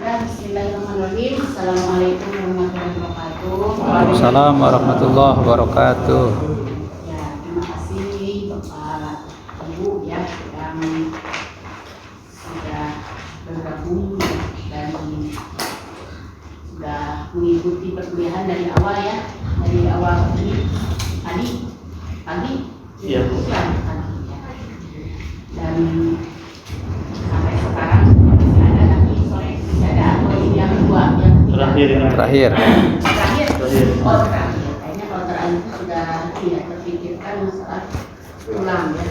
Bismillahirrahmanirrahim. Assalamualaikum warahmatullahi wabarakatuh. Waalaikumsalam warahmatullahi wabarakatuh. Ya, terima kasih Bapak Ibu ya yang sudah bergabung dan sudah mengikuti perkuliahan dari awal ya, dari awal ini pagi. Iya, Bu. Pagi ya. Dan sampai sekarang masih ada lagi sore masih ada atau ini yang kedua yang ketiga? Terakhir. Terakhir. Terakhir. Oh terakhir. Kayaknya kalau terakhir itu sudah tidak terpikirkan masalah pulang ya.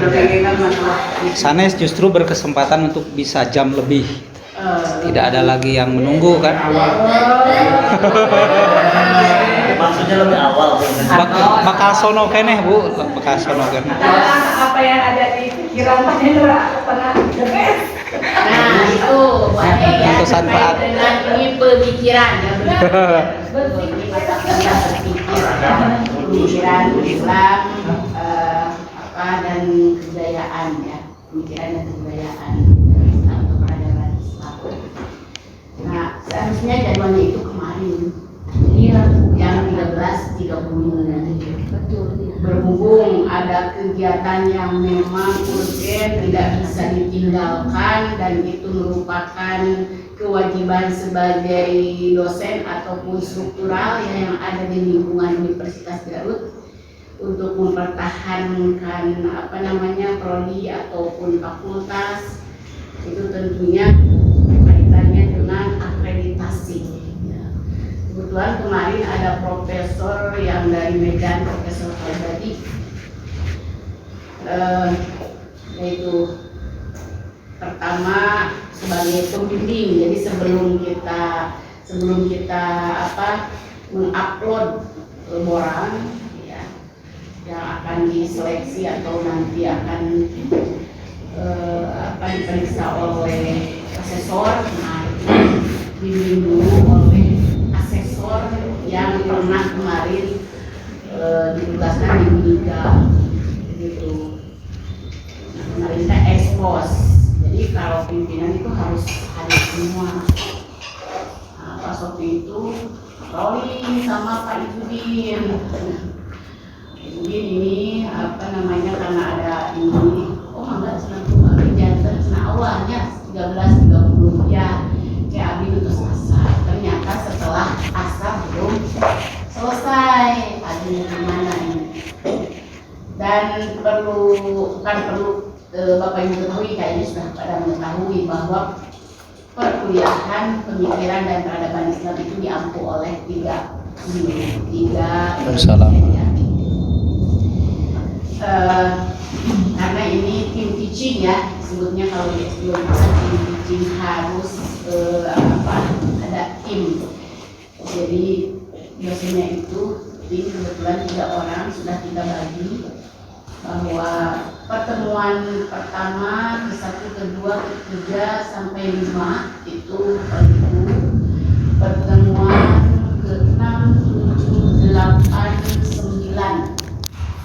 Terpikirkan masalah Sanes justru berkesempatan untuk bisa jam lebih. Tidak ada lagi yang menunggu kan? Maksudnya lebih awal. Bakal sono keneh Bu, bakal sono keneh. Apa yang ada di pikiran Mahendra pernah debes. Nah itu boleh ya. Untuk manfaat. Dengan ini pemikiran ya. Pemikiran Islam dan kebudayaan ya, pemikiran dan kebudayaan atau peradaban Islam. Nah seharusnya jadwalnya itu kemarin. Iya, yang 13.30 nanti. Betul. Berhubung ada kegiatan yang memang urgen tidak bisa ditinggalkan dan itu merupakan kewajiban sebagai dosen ataupun struktural yang ada di lingkungan Universitas Garut untuk mempertahankan prodi ataupun fakultas, itu tentunya kaitannya dengan akreditasi. Kebetulan kemarin ada profesor yang dari Medan, Profesor Al-Badi, yaitu pertama sebagai pembimbing. Jadi sebelum kita mengupload laporan ya, yang akan diseleksi atau nanti akan diperiksa oleh asesor, nah itu dibimbing dulu oleh asesor yang pernah kemarin ditugaskan di Mika gitu. Kemarin kita ekspos. Jadi kalau pimpinan itu harus hadir semua. Nah, Pak Sofi itu rolling sama Pak Ijudin. Ijudin ini karena ada ini, enggak senang jantan senang awalnya 13.30 ya. Kayak Abi utus asar. Ternyata setelah asar belum selesai. Aduh gimana ini? Dan bukan perlu Bapak Ibu ketahui, kayaknya sudah pada mengetahui bahwa perkuliahan pemikiran dan peradaban Islam itu diampu oleh tiga Salam. ya. Karena ini tim teaching ya, sebutnya kalau di S2 tim teaching harus ada tim. Jadi biasanya itu tim kebetulan 3 orang sudah kita bagi bahwa pertemuan pertama, ke-1, ke-2, ke-3 sampai 5 itu pertemuan ke-6, 7, 8, 9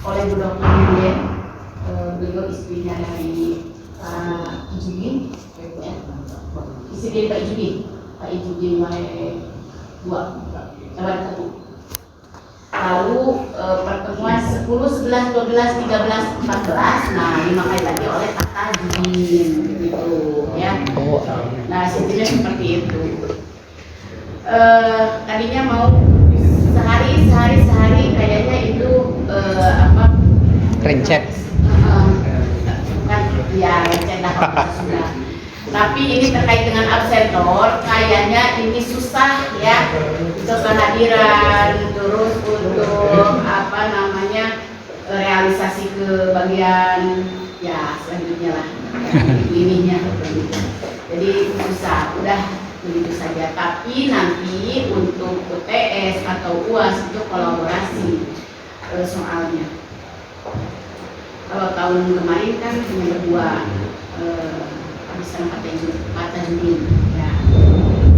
oleh Bu Dr. Mien, beliau istrinya dari Pak Ijudin ya. Istri Pak Ijudin Wae 2 1. Lalu pertemuan 10, 11, 12, 13, 14, nah dimakai lagi oleh Pak Tajudin gitu ya. Nah situnya seperti itu. Tadinya mau sehari kayaknya itu Rencet. Kan ya rencet lah kalau sudah. Tapi ini terkait dengan absentor, kayaknya ini susah ya untuk kehadiran, terus untuk realisasi ke bagian ya selanjutnya lah ininya. Jadi susah, udah begitu saja. Tapi nanti untuk UTS atau UAS itu kolaborasi soalnya. Kalau tahun kemarin kan hanya berdua. Bisa Pak Tajudin ya.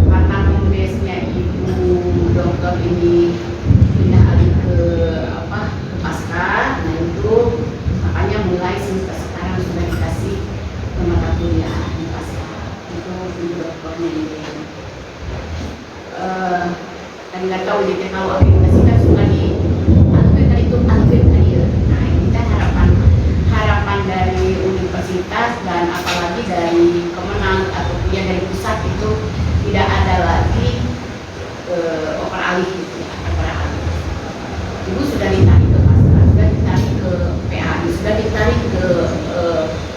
Karena kongresnya Ibu Dokter ini pindah alih ke Pasca, nah itu makanya mulai semester sekarang sudah dikasih mata kuliah di Pasca. tahu gitu kalau akreditasi kan suka di itu. Nah ini kan harapan dari universitas dan apalagi dari Kemenang atau yang dari pusat itu tidak ada lagi oper alih gitu ya, oper alih. Ibu sudah ditarik ke Pasra, sudah ditarik ke PAI, sudah ditarik ke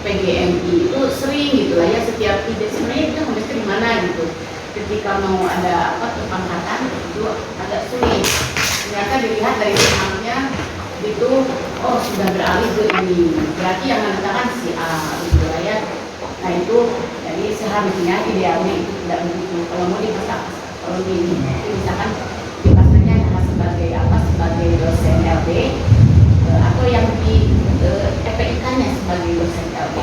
PGMI, itu sering gitu lah ya, setiap ide sebenarnya kita mau di mana gitu. Ketika mau ada pengangkatan itu agak sulit. Ternyata dilihat dari pihaknya itu, oh sudah beralih ke ini, berarti yang mengatakan si A gitu lah ya. Nah itu jadi seharusnya idealnya itu tidak begitu. Kalau mau dipasak, kalau misalkan dipasangnya sebagai apa, sebagai dosen LB atau yang di FPIK-nya sebagai dosen LB,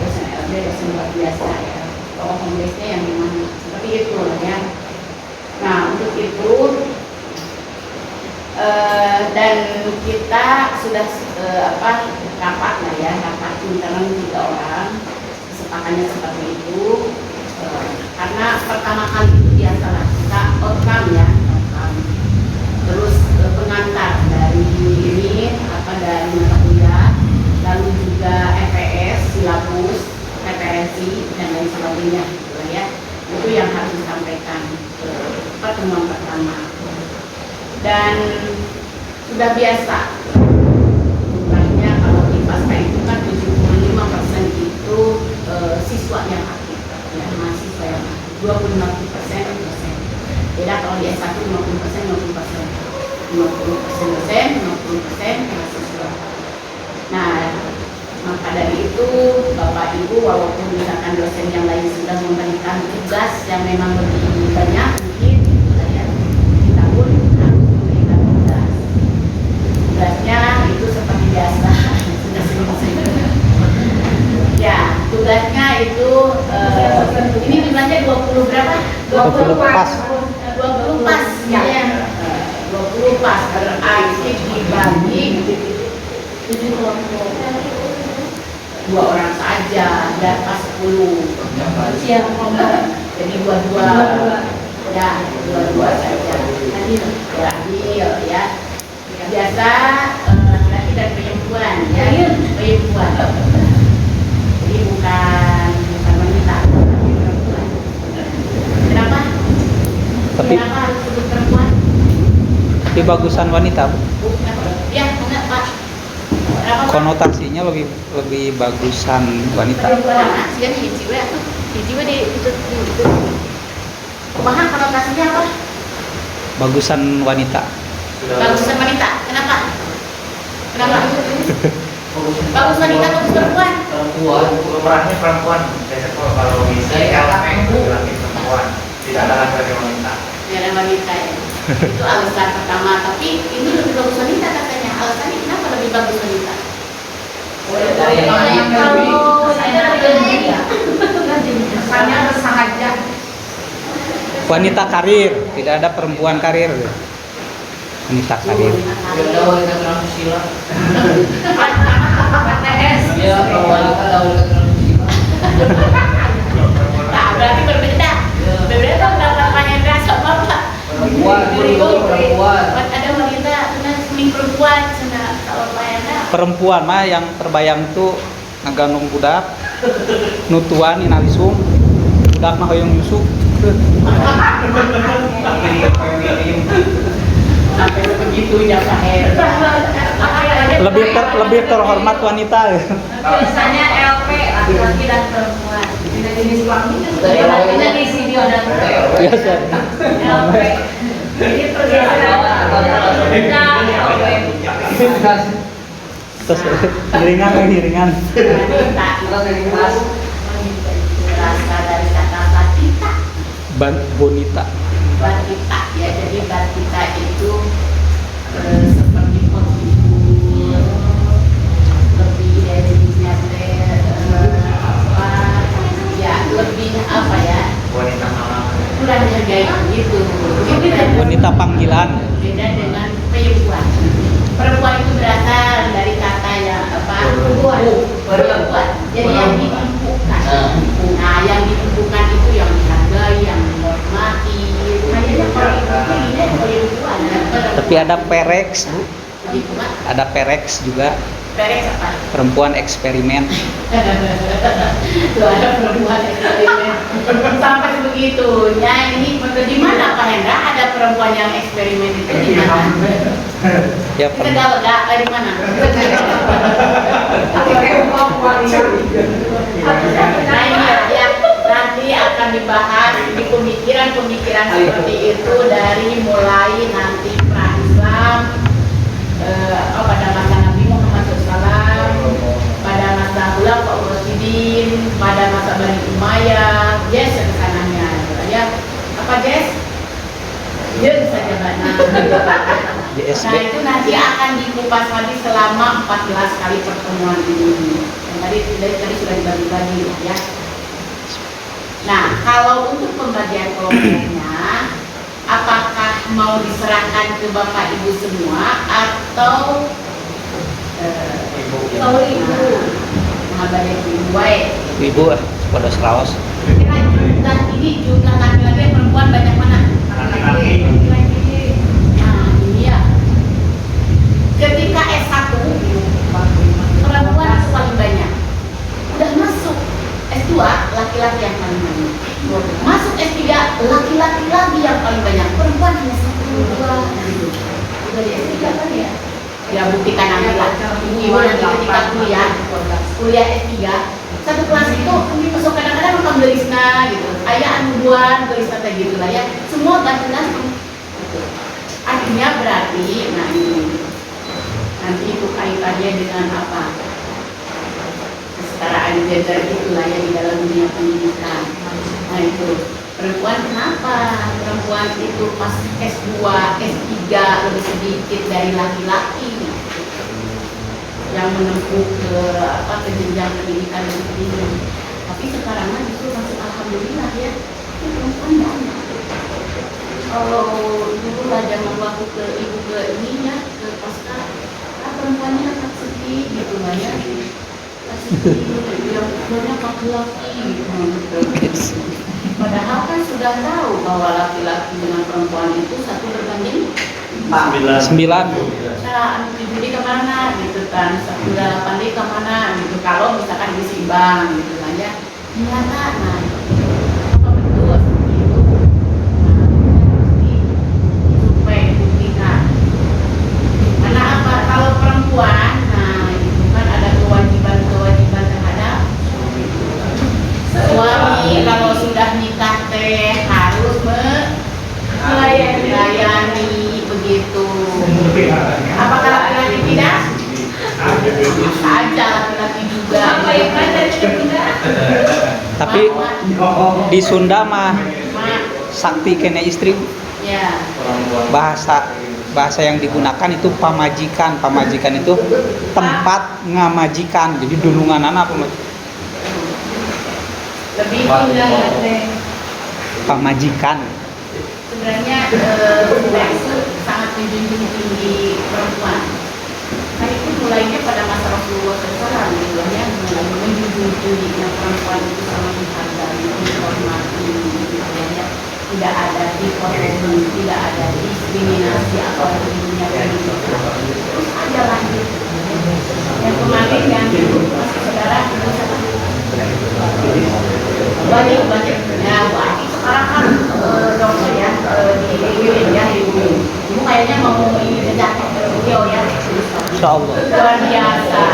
dosen LB, dosen luar biasa ya. Kalau komplesnya yang memang seperti itu lah ya. Nah untuk itu dan kita sudah rapat lah ya, rapat internal 3 orang, kesepakatannya seperti itu. Karena pertama kali itu biasalah kita outcome ya, terus pengantar dari ini dari mata kuliah, lalu juga EPS, silabus, referensi dan lain sebagainya gitu lah ya. Itu yang harus disampaikan pertemuan pertama. Dan sudah biasa jumlahnya kalau di pasca itu kan 75% itu siswa yang aktif ya, mahasiswa yang aktif, 25% dosen. Beda kalau di S1 50% 50% dosen, 50% mahasiswa. Nah maka dari itu Bapak Ibu walaupun misalkan dosen yang lain sudah memberikan tugas yang memang lebih banyak mungkin ya, kita pun harus memberikan tugasnya itu seperti biasa sudah sering ya. Tugasnya itu ini jumlahnya 20 berapa? 20 pas. 20 pas ya, 20 pas berarti dibagi 7 kelompok, 2 orang saja dan pas 10 siap jadi 22 ya, 22 saja nanti ya biasa laki-laki dan perempuan ya, perempuan jadi bukan wanita tapi perempuan. Kenapa harus sebut perempuan? Tapi bagusan wanita, Bu. Ya enggak Pak, konotasinya lebih bagusan wanita. Siapa hiji di itu. Kumaha konotasinya apa? Bagusan wanita. Bagusan wanita. Kenapa? Bagus wanita, bagus perempuan. Pemerannya perempuan. Biasanya kalau bisa laki perempuan, tidak ada laki wanita. Tidak ada wanita ya. Itu alasan pertama. Tapi ini lebih bagus wanita katanya. Alasannya kenapa lebih bagus wanita? Wanita karir, tidak ada perempuan karir. Wanita karir. Nah, berarti berbeda. Berbeda pendapatnya rasa Bapak. Perempuan. Ada wanita, mending perempuan, kalau ada. Perempuan mah yang terbayang itu ngagandung budak, nutuan inalisung, budak mah hoyong nyusuk. Sampai begitu ya Pak Lebih terhormat wanita. Biasanya LP laki-laki dan perempuan. Tidak jenis kelamin tidak di video dan Biasa. LP. Jadi pergeseran wanita LP. Terus ringan. Berasal dari kata batita. Bonita. Batita ya, jadi batita itu seperti konfigurasi lebih dari lebih apa ya? Wanita malam. Kurang hargai gitu. Wanita panggilan. Beda dengan perempuan. Perempuan itu berasal dari kata yang apa? Perempuan. Jadi yang ditumpukan. Nah, yang ditumpukan itu yang dihargai, yang dihormati. Makanya kalau itu Tapi ada perex, Bu. Lingkungan, Ada perex juga, Perex apa? perempuan eksperimen. Tuh ada perempuan eksperimen sampai begitunya. Ini di mana Pak Hendra ada perempuan yang eksperimen itu di mana? Ya, Kita gagal dari mana? Nah ini ya, nanti akan dibahas di pemikiran-pemikiran seperti itu dari mulai nanti pra-Islam pada masa Nabi Muhammad SAW, pada masa Khulafaur Rasyidin, pada masa Bani Umayyah, yes kesananya ya. Apa yes? Yes saja Bana. JSB. Nah itu nanti akan dikupas lagi selama 14 kali pertemuan ini. Yang tadi sudah dibagi-bagi ya. Nah kalau untuk pembagian kelompoknya, apakah mau diserahkan ke Bapak Ibu semua atau Ibu? Mengambil Ibu baik. Ibu pada serawas. Kira jumlah laki-laki dan perempuan banyak mana? Laki-laki. Nah ini ya. Ketika S1 perempuan paling banyak. Udah masuk S2 laki-laki yang paling banyak. Masuk S3 laki-laki lagi yang paling banyak. Perempuan hanya 1, 2 gitu. Udah di S3 kan ya? Ya buktikan nanti lah. Ibu nanti ketika kuliah S3 satu kelas itu masuk kadang-kadang makan gelisna gitu. Ayah anubuan gelisna kayak gitu lah ya. Semua ganti-ganti. Gitu. Artinya berarti, nah ini nanti itu kaitannya dengan apa? Kesetaraan gender itulah ya di dalam dunia pendidikan. Nah itu perempuan kenapa? Perempuan itu pas S2, S3 lebih sedikit dari laki-laki yang menempuh ke jenjang pendidikan yang tinggi. Tapi sekarang justru masih alhamdulillah ya, perempuan banyak. Kalau dulu lah zaman waktu ibu ke ininya ke pasca, perempuannya tak sedih gitu lah ya. Yang banyak laki-laki gitu. Padahal kan sudah tahu bahwa laki-laki dengan perempuan itu 1 berbanding 9. Nah, jadi kemana gitu kan, 1/8 kemana gitu. Kalau misalkan disimbang gitu kan ya, ternyata nah apa betul seperti itu. Supaya dibuktikan. Karena apa? Kalau perempuan, nah itu kan ada kewajiban terhadap suami. Kalau sudah nikah teh harus melayani begitu. Apakah laki-laki tidak? Saja laki-laki juga. Tapi di Sunda mah sakti kena istri. Ya. Bahasa yang digunakan itu pamajikan. Pamajikan itu tempat ngamajikan. Jadi dulungan anak Lebih tinggal pamajikan. sebenarnya Bunda itu sangat menjunjung tinggi perempuan. Nah itu mulainya pada masa Rasulullah SAW gitu ya, mulai menjunjung tingginya perempuan itu sangat menghargai, menghormati gitu ya. Tidak ada dikotomi, tidak ada diskriminasi atau dunia pendidikan. Terus ada lanjut. Yang kemarin yang masih saudara itu siapa? Banyak. Ya, Wati sekarang kan dokter ya di UIN ya di UIN. Ibu kayaknya mau ini kerja beliau ya. Insyaallah. Luar biasa.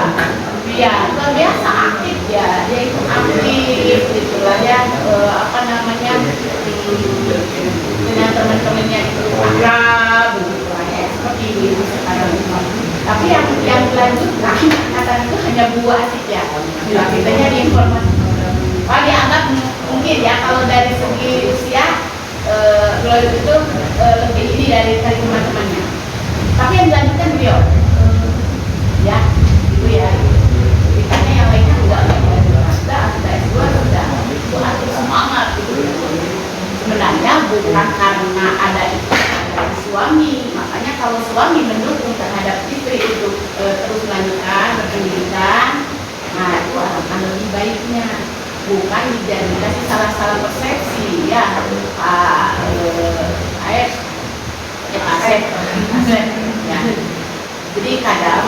Ya, luar biasa aktif ya. Dia itu aktif gitu lah ya. Apa namanya? Dengan teman-temannya itu akrab begitu lah ya. Seperti ini sekarang. Tapi yang dilanjutkan kata itu hanya 2 asik ya. Kitanya di informasi. Pak dianggap mungkin ya kalau dari segi usia beliau itu lebih ini dari teman-temannya. Tapi yang dilanjutkan beliau ya itu ya. Kitanya yang lainnya sudah S2 sudah itu atur semangat gitu. Sebenarnya bukan karena ada suami, makanya kalau suami mendukung terhadap istri untuk terus melanjutkan berpendidikan, nah itu akan lebih baiknya. Bukan dijadikan salah-salah persepsi ya. Asep Jadi kadang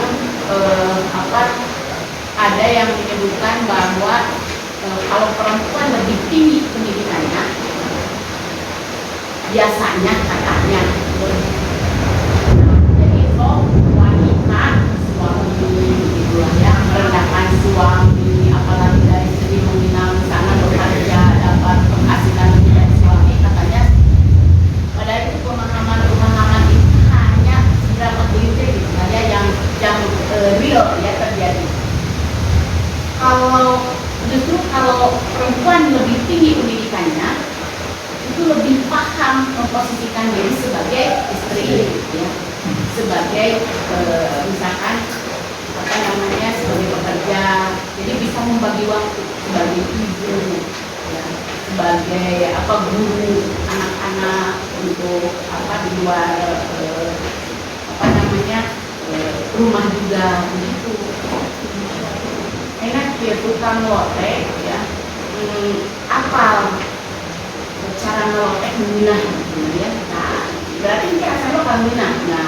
ada yang menyebutkan bahwa kalau perempuan lebih tinggi pendidikannya, biasanya katanya, jadi wanita suami gitu ya, merendahkan suami, apalagi dari segi nominal misalnya bekerja dapat penghasilan lebih dari suami, katanya padahal itu pemahaman itu hanya beberapa gelintir gitu saja yang real ya terjadi. Justru kalau perempuan lebih tinggi pendidikannya, itu lebih paham memposisikan diri sebagai istri, ya, sebagai misalkan sebagai pekerja, jadi bisa membagi waktu sebagai ibu, ya, sebagai guru anak-anak untuk di luar rumah juga begitu. Enak dia tukang lotek ya, apal cara ngelotek minah gitu ya. Nah, berarti ini rasanya bakal minah. Nah,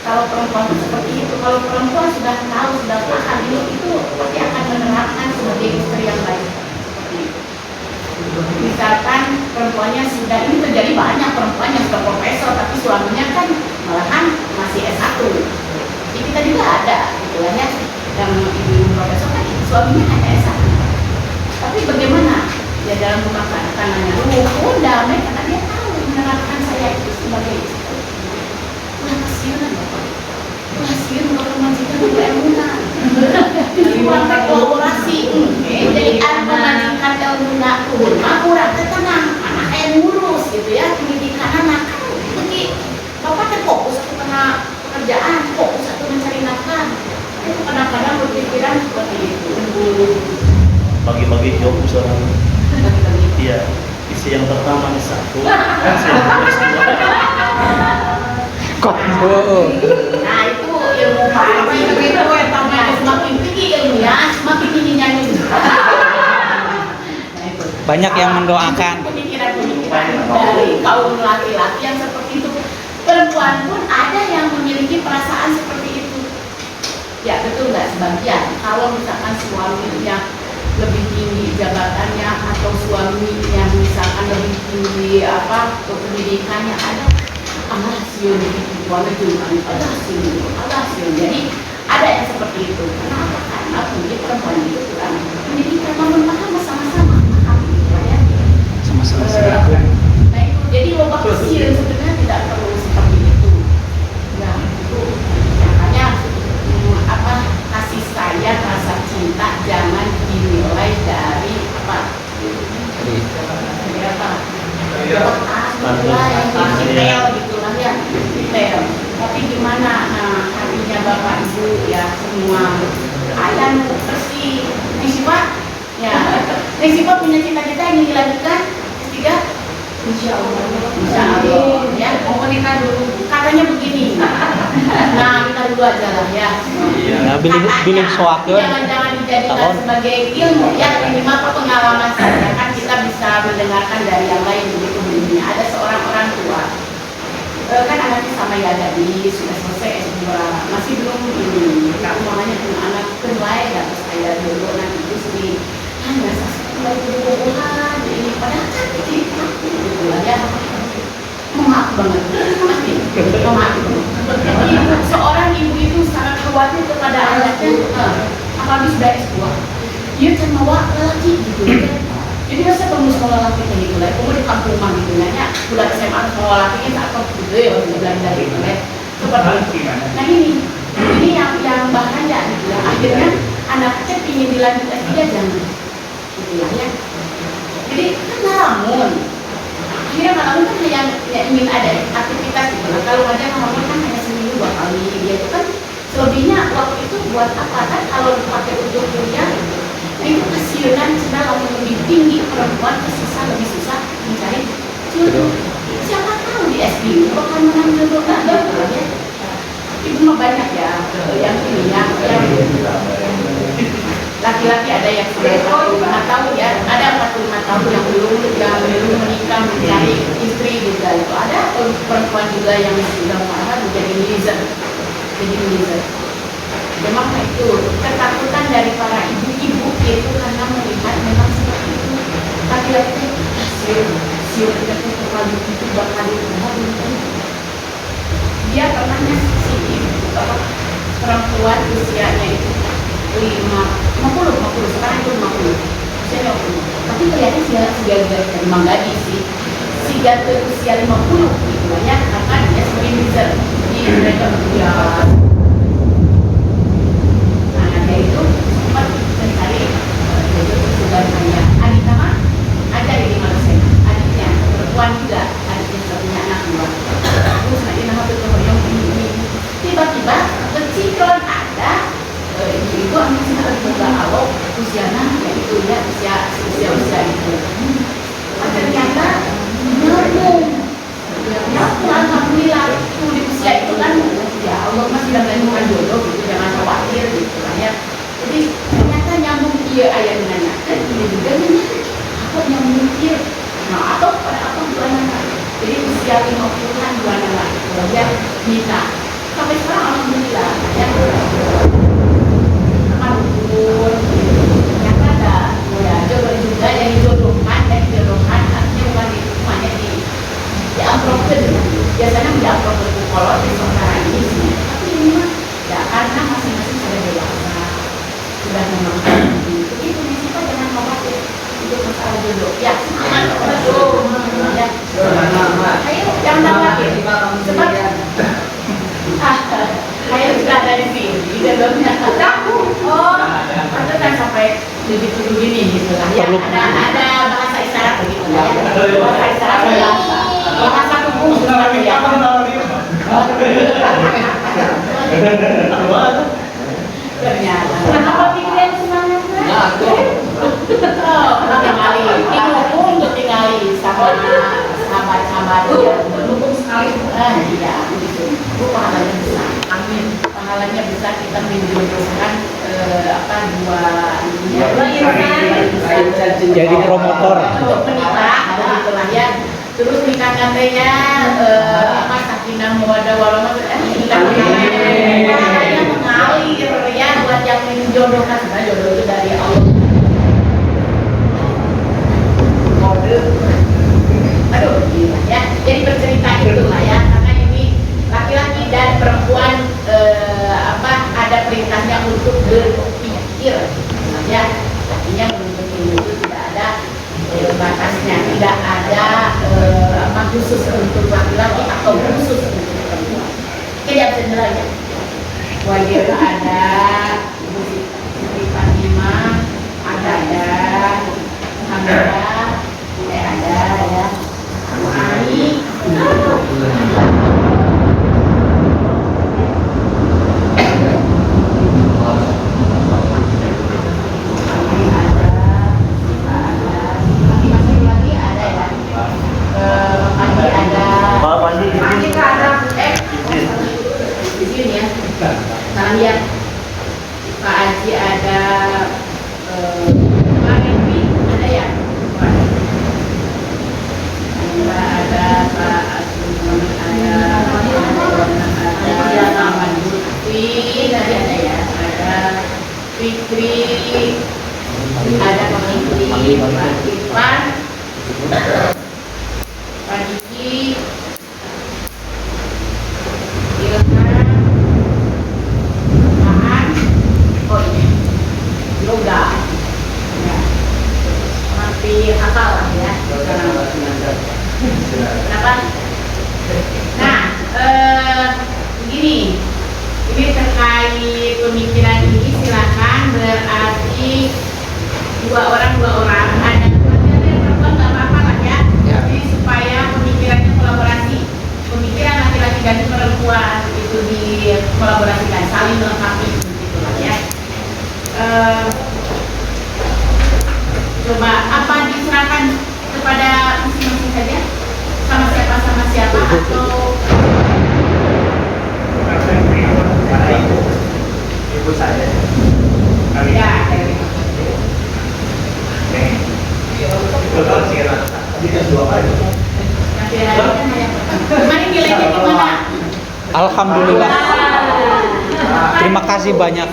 kalau perempuan itu seperti itu, kalau perempuan sudah tahu, sudah paham itu pasti akan menerapkan sebagai istri yang baik. Seperti itu. Misalkan perempuannya sudah, ini terjadi banyak perempuan yang sudah profesor tapi suaminya kan malahan masih S1. Jadi kita juga ada gitu ya, yang ibu profesor kan suaminya hanya S1. Tapi bagaimana ya dalam rumah tangganya damai karena dia tahu menerapkan saya itu sebagai istri. Kasihan bapak, kasihan bapak majikan itu emunan. Jadi kurang kolaborasi, jadi ada majikan emunan rumah kurang tenang, anak yang ngurus gitu ya, pendidikan anak. Jadi bapak terfokus satu kena pekerjaan, fokus satu mencari nafkah. Itu kadang-kadang berpikiran seperti itu. Bagi-bagi job misalnya. Iya, isi yang pertama nih satu. Kok? Nah itu ilmu apa itu yang tamanya semakin tinggi ilmunya, semakin tinggi nyanyi. Banyak yang mendoakan. Pemikiran dari kaum laki-laki yang seperti itu. Perempuan pun ada yang memiliki perasaan seperti itu. Ya betul nggak sebagian. Kalau misalkan suaminya lebih tinggi jabatannya atau suami yang misalkan lebih tinggi pendidikannya, ada alhasil warna jungan, alhasil. Jadi ada yang seperti itu. Kenapa? Karena mungkin perempuan itu kurang pendidikan, namun paham sama-sama ya. Sama-sama. Nah itu jadi lomba kecil sebenarnya tidak perlu seperti itu. Ya itu makanya kasih sayang, rasa cinta jangan dinilai dari detail gitulah ya, detail. Tapi gimana hatinya bapak ibu ya semua ayam bersih. Nisipa punya cita-cita yang dilanjutkan ketiga. Insya Allah ya, mau menikah dulu katanya begini. Nah kita dulu aja lah ya. Nah, pilih soakeun. Jangan dijadikan sebagai ilmu ya, minimal pengalaman saja kan kita bisa mendengarkan dari yang lain begitu begini. Ada seorang orang tua kan anaknya sama ya gadis sudah selesai S2 masih belum ini kamu makanya punya anak kenlai dan saya dulu nanti itu sendiri hanya sesuatu bohongan ini padahal kan gitu ya maaf banget seorang ibu itu sangat khawatir kepada anaknya apalagi sudah S2 dia kan bawa lelaki gitu ya. Jadi saya kamu sekolah laki kayak gitu lah, kamu di kampung mah gitu nanya, udah SMA sekolah laki kita atau gitu ya, udah dari gitu lah. Seperti nah ini yang bahaya gitu ya. Akhirnya anaknya ingin dilanjut S3 jangan, gitu ya. Jadi kan ngalamun, akhirnya ngalamun kan yang ingin ada aktivitas gitu. Nah, kalau aja ngalamun kan hanya seminggu 2 kali, dia itu kan selebihnya waktu itu buat apa kan kalau dipakai untuk kuliah. Nah itu kasihan sudah lebih tinggi perempuan susah lebih susah mencari jodoh. Siapa tahu di SD bakal menang jodoh kan ya. Ibu mah banyak ya yang ini yang laki-laki ada yang sudah 45 tahun ya, ada 45 tahun yang belum menikah mencari istri juga itu ada perempuan juga yang sudah marah menjadi miser. memang itu ketakutan dari para ibu-ibu itu karena melihat memang seperti itu. Laki-laki siur kita terlalu itu bakal dia pernah si perempuan usianya itu 50 sekarang itu 50 usianya 50 tapi kelihatan si memang gadis sih si gadis usia 50 gitu ya karena dia sebagai user di mereka dia anaknya itu sempat mencari jadi sudah hanya adik nama ada di Malaysia adiknya perempuan juga adiknya punya anak dua terus nanti nama berkemoyong ini tiba-tiba keciklan ada ibu anak sudah juga awal usianya yaitu ya usia itu ternyata nyambung alhamdulillah itu di usia itu kan ya Allah masih dalam lingkungan jodoh gitu jangan khawatir gitu kan ya jadi ternyata nyambung dia ayah nanya dan ini juga nanya apa nyambung dia nah atau pada apa bulan jadi usia 50-an bulan kemudian nikah sampai sekarang alhamdulillah ya ampun ternyata ada ya jodoh juga yang dijodohkan artinya bukan itu semuanya diamplopkan biasanya diamplopkan kalau di sementara ini sih tapi ini mah ya karena masing-masing sudah dewasa sudah memahami begitu nih sih jangan khawatir itu masalah jodoh ya semangat betul ya ayo jangan khawatir sebab ayo sudah ada di sini jodohnya oh itu kan sampai begitu begini gitu lah ya ada bahasa isyarat begitu lah ya bahasa isyarat bahasa tubuh sebenarnya ya ternyata kenapa pikiran semangat tinggali sama sahabat-sahabat ya mendukung sekali iya begitu pahalanya besar amin pahalanya besar kita menjodohkan jadi promotor untuk menikah begitulah ya terus nikah katanya sakinah mawaddah warahmah pahalanya mengalir ya buat yang menjodohkan sebenarnya jodoh itu dari Allah aduh gila ya jadi bercerita itulah ya karena ini laki-laki dan perempuan ada perintahnya untuk berpikir ya artinya menuntut ilmu itu tidak ada batasnya tidak ada khusus untuk laki-laki atau khusus untuk perempuan tidak sebenarnya wajib ada Siti Fatimah ada ya Ali lihat Pak Haji ada Pak Henry ada ya ada Pak Asrul ada Ahmad Lutfi tadi ada ya ada Fikri ada Pak Fikri Pak Irfan Pak Diki yoga ya tapi hafal ya kenapa nah begini ini terkait pemikiran ini silakan berarti dua orang ada perempuan nggak apa-apa lah ya jadi supaya pemikirannya kolaborasi pemikiran laki-laki dan perempuan itu dikolaborasikan saling melengkapi begitu lah ya coba apa diserahkan kepada masing-masing saja sama siapa atau ibu saya ya kemarin nilainya gimana? Alhamdulillah Terima kasih banyak.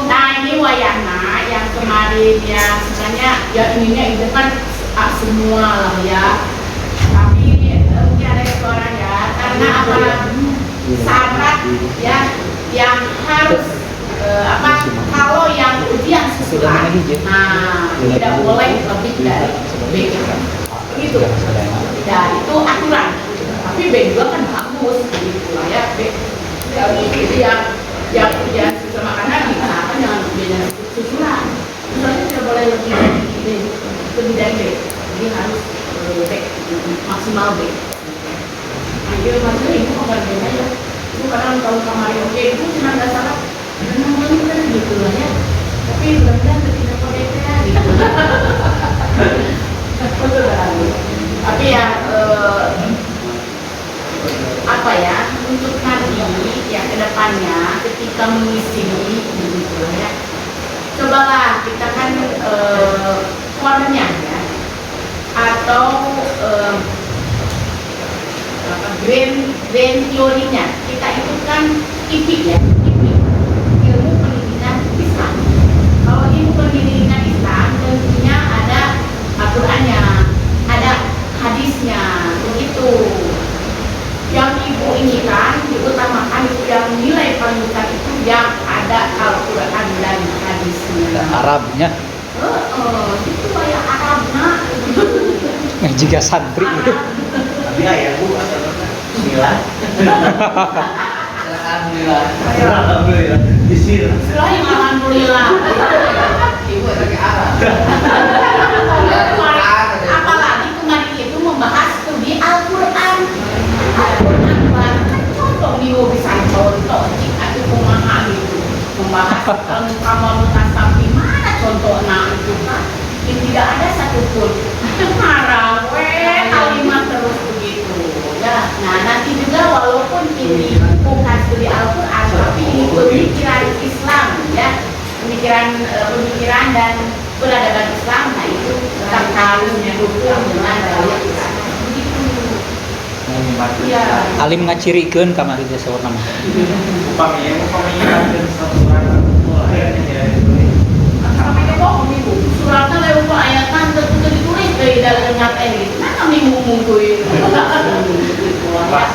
Nah ini wayana yang kemarin yang sebenarnya ya ininya itu kan semua lah ya. Tapi mungkin ada suara ya karena apa syarat ya yang harus kalau yang ujian susulan nah tidak boleh lebih dari B gitu ya itu aturan tapi B2 kan bagus gitu lah ya B itu yang ujian susulan karena kenapa jangan ujian susulan susulannya tidak boleh lebih dari B jadi harus B maksimal B nah itu maksudnya itu bukan beda ya itu kadang tahun kemarin oke itu cuma nggak salah benar gitu lah ya tapi mudah-mudahan tidak kodek ya gitu tapi ya apa ya untuk nanti ya kedepannya ketika mengisi gitu ya cobalah kita kan warnanya ya atau grand teorinya kita itu kan IPI ya ilmu pendidikan Islam. Kalau ilmu pendidikan Islam tentunya ada Al-Qur'annya, ada hadisnya, begitu. Yang ibu inginkan diutamakan itu yang nilai paling besar itu yang ada Al-Qur'an dan hadisnya. Arabnya. Itu kayak Arabnya. Jika santri. Tapi ayah bu asalnya Bismillah. Alhamdulillah. Bismillah. Alhamdulillah. Ibu lagi Arab. Apalagi kemarin itu membahas studi Al-Quran. Al-Quran kan contoh minggu bisa contoh. Jika itu pemahaman itu membahas kamu mutasabih mana contohnya itu kan? Tidak ada satupun marah, kalimat terus begitu. Ya, nah nanti juga walaupun ini bukan studi Al-Quran, tapi ini pemikiran Islam, ya, pemikiran dan peradaban Islam, nah itu tetap harus didukung dengan gaya Islam. Begitu. Ya. Alim ngacirikeun kamari desa warna mah. Upamanya dan satu suratnya lewat ayatan tentu ditulis dari dalam nyata ini. Mana minggu minggu itu? pas.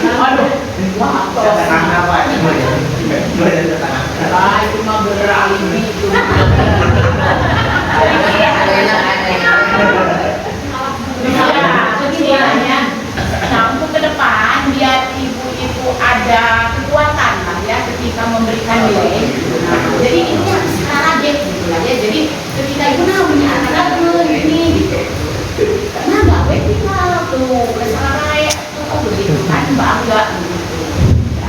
Aduh, wah, Tengah apa? ah itu mah beralibi itu. Begini ya, nah untuk ke depan biar ibu itu ada kekuatan lah ya ketika memberikan nilai. Nah, jadi ini harus skala deh gitu lah ya. Jadi ketika ibu namanya anak ini gitu, karena nggak tinggal tuh kesarai tuh begitu kan bangga gitu.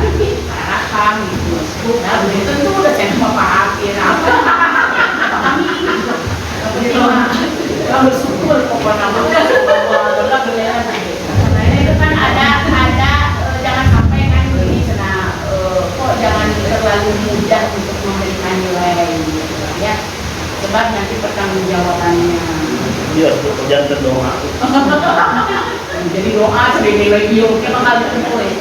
Jadi arahan gitu, nah begitu tuh udah saya memaafin apa kami gitu. Kalau bersyukur pokoknya bahwa beliau nah ini itu kan ada jangan sampai kan ini kok jangan terlalu mudah untuk memberikan nilai gitu ya sebab nanti pertanggungjawabannya Iya, jangan berdoa. jadi doa sering nilai biung memang harus mulai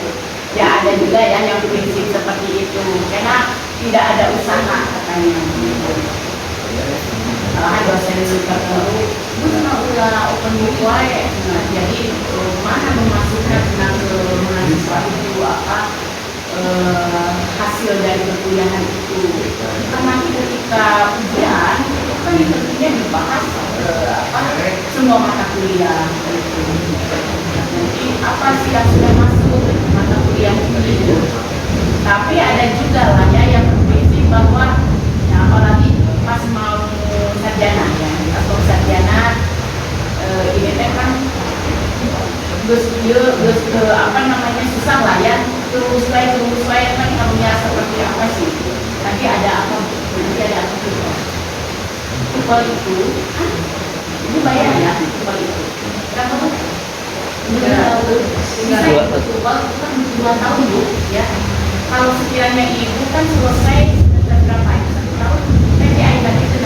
ya ada juga ya yang prinsip seperti itu karena tidak ada usaha katanya gitu. Dosen tertentu ulah open book wae. Nah, jadi mana memasukkan ke mahasiswa itu apa hasil dari perkuliahan itu. Karena ketika ujian itu kan tentunya dibahas semua mata kuliah itu. Jadi apa sih yang sudah masuk mata kuliah itu. Tapi ada juga lah ya yang berprinsip bahwa ya, apalagi pas mau sarjana ya atau sarjana ini kan terus apa namanya susah lah ya terus kan kamunya seperti apa sih nanti ada apa tupel itu ini bayar ya tupel itu berapa tuh? Bisa itu tupel itu kan 2 tahun bu ya kalau sekiranya ibu kan selesai berapa ya 1 tahun nanti ayat itu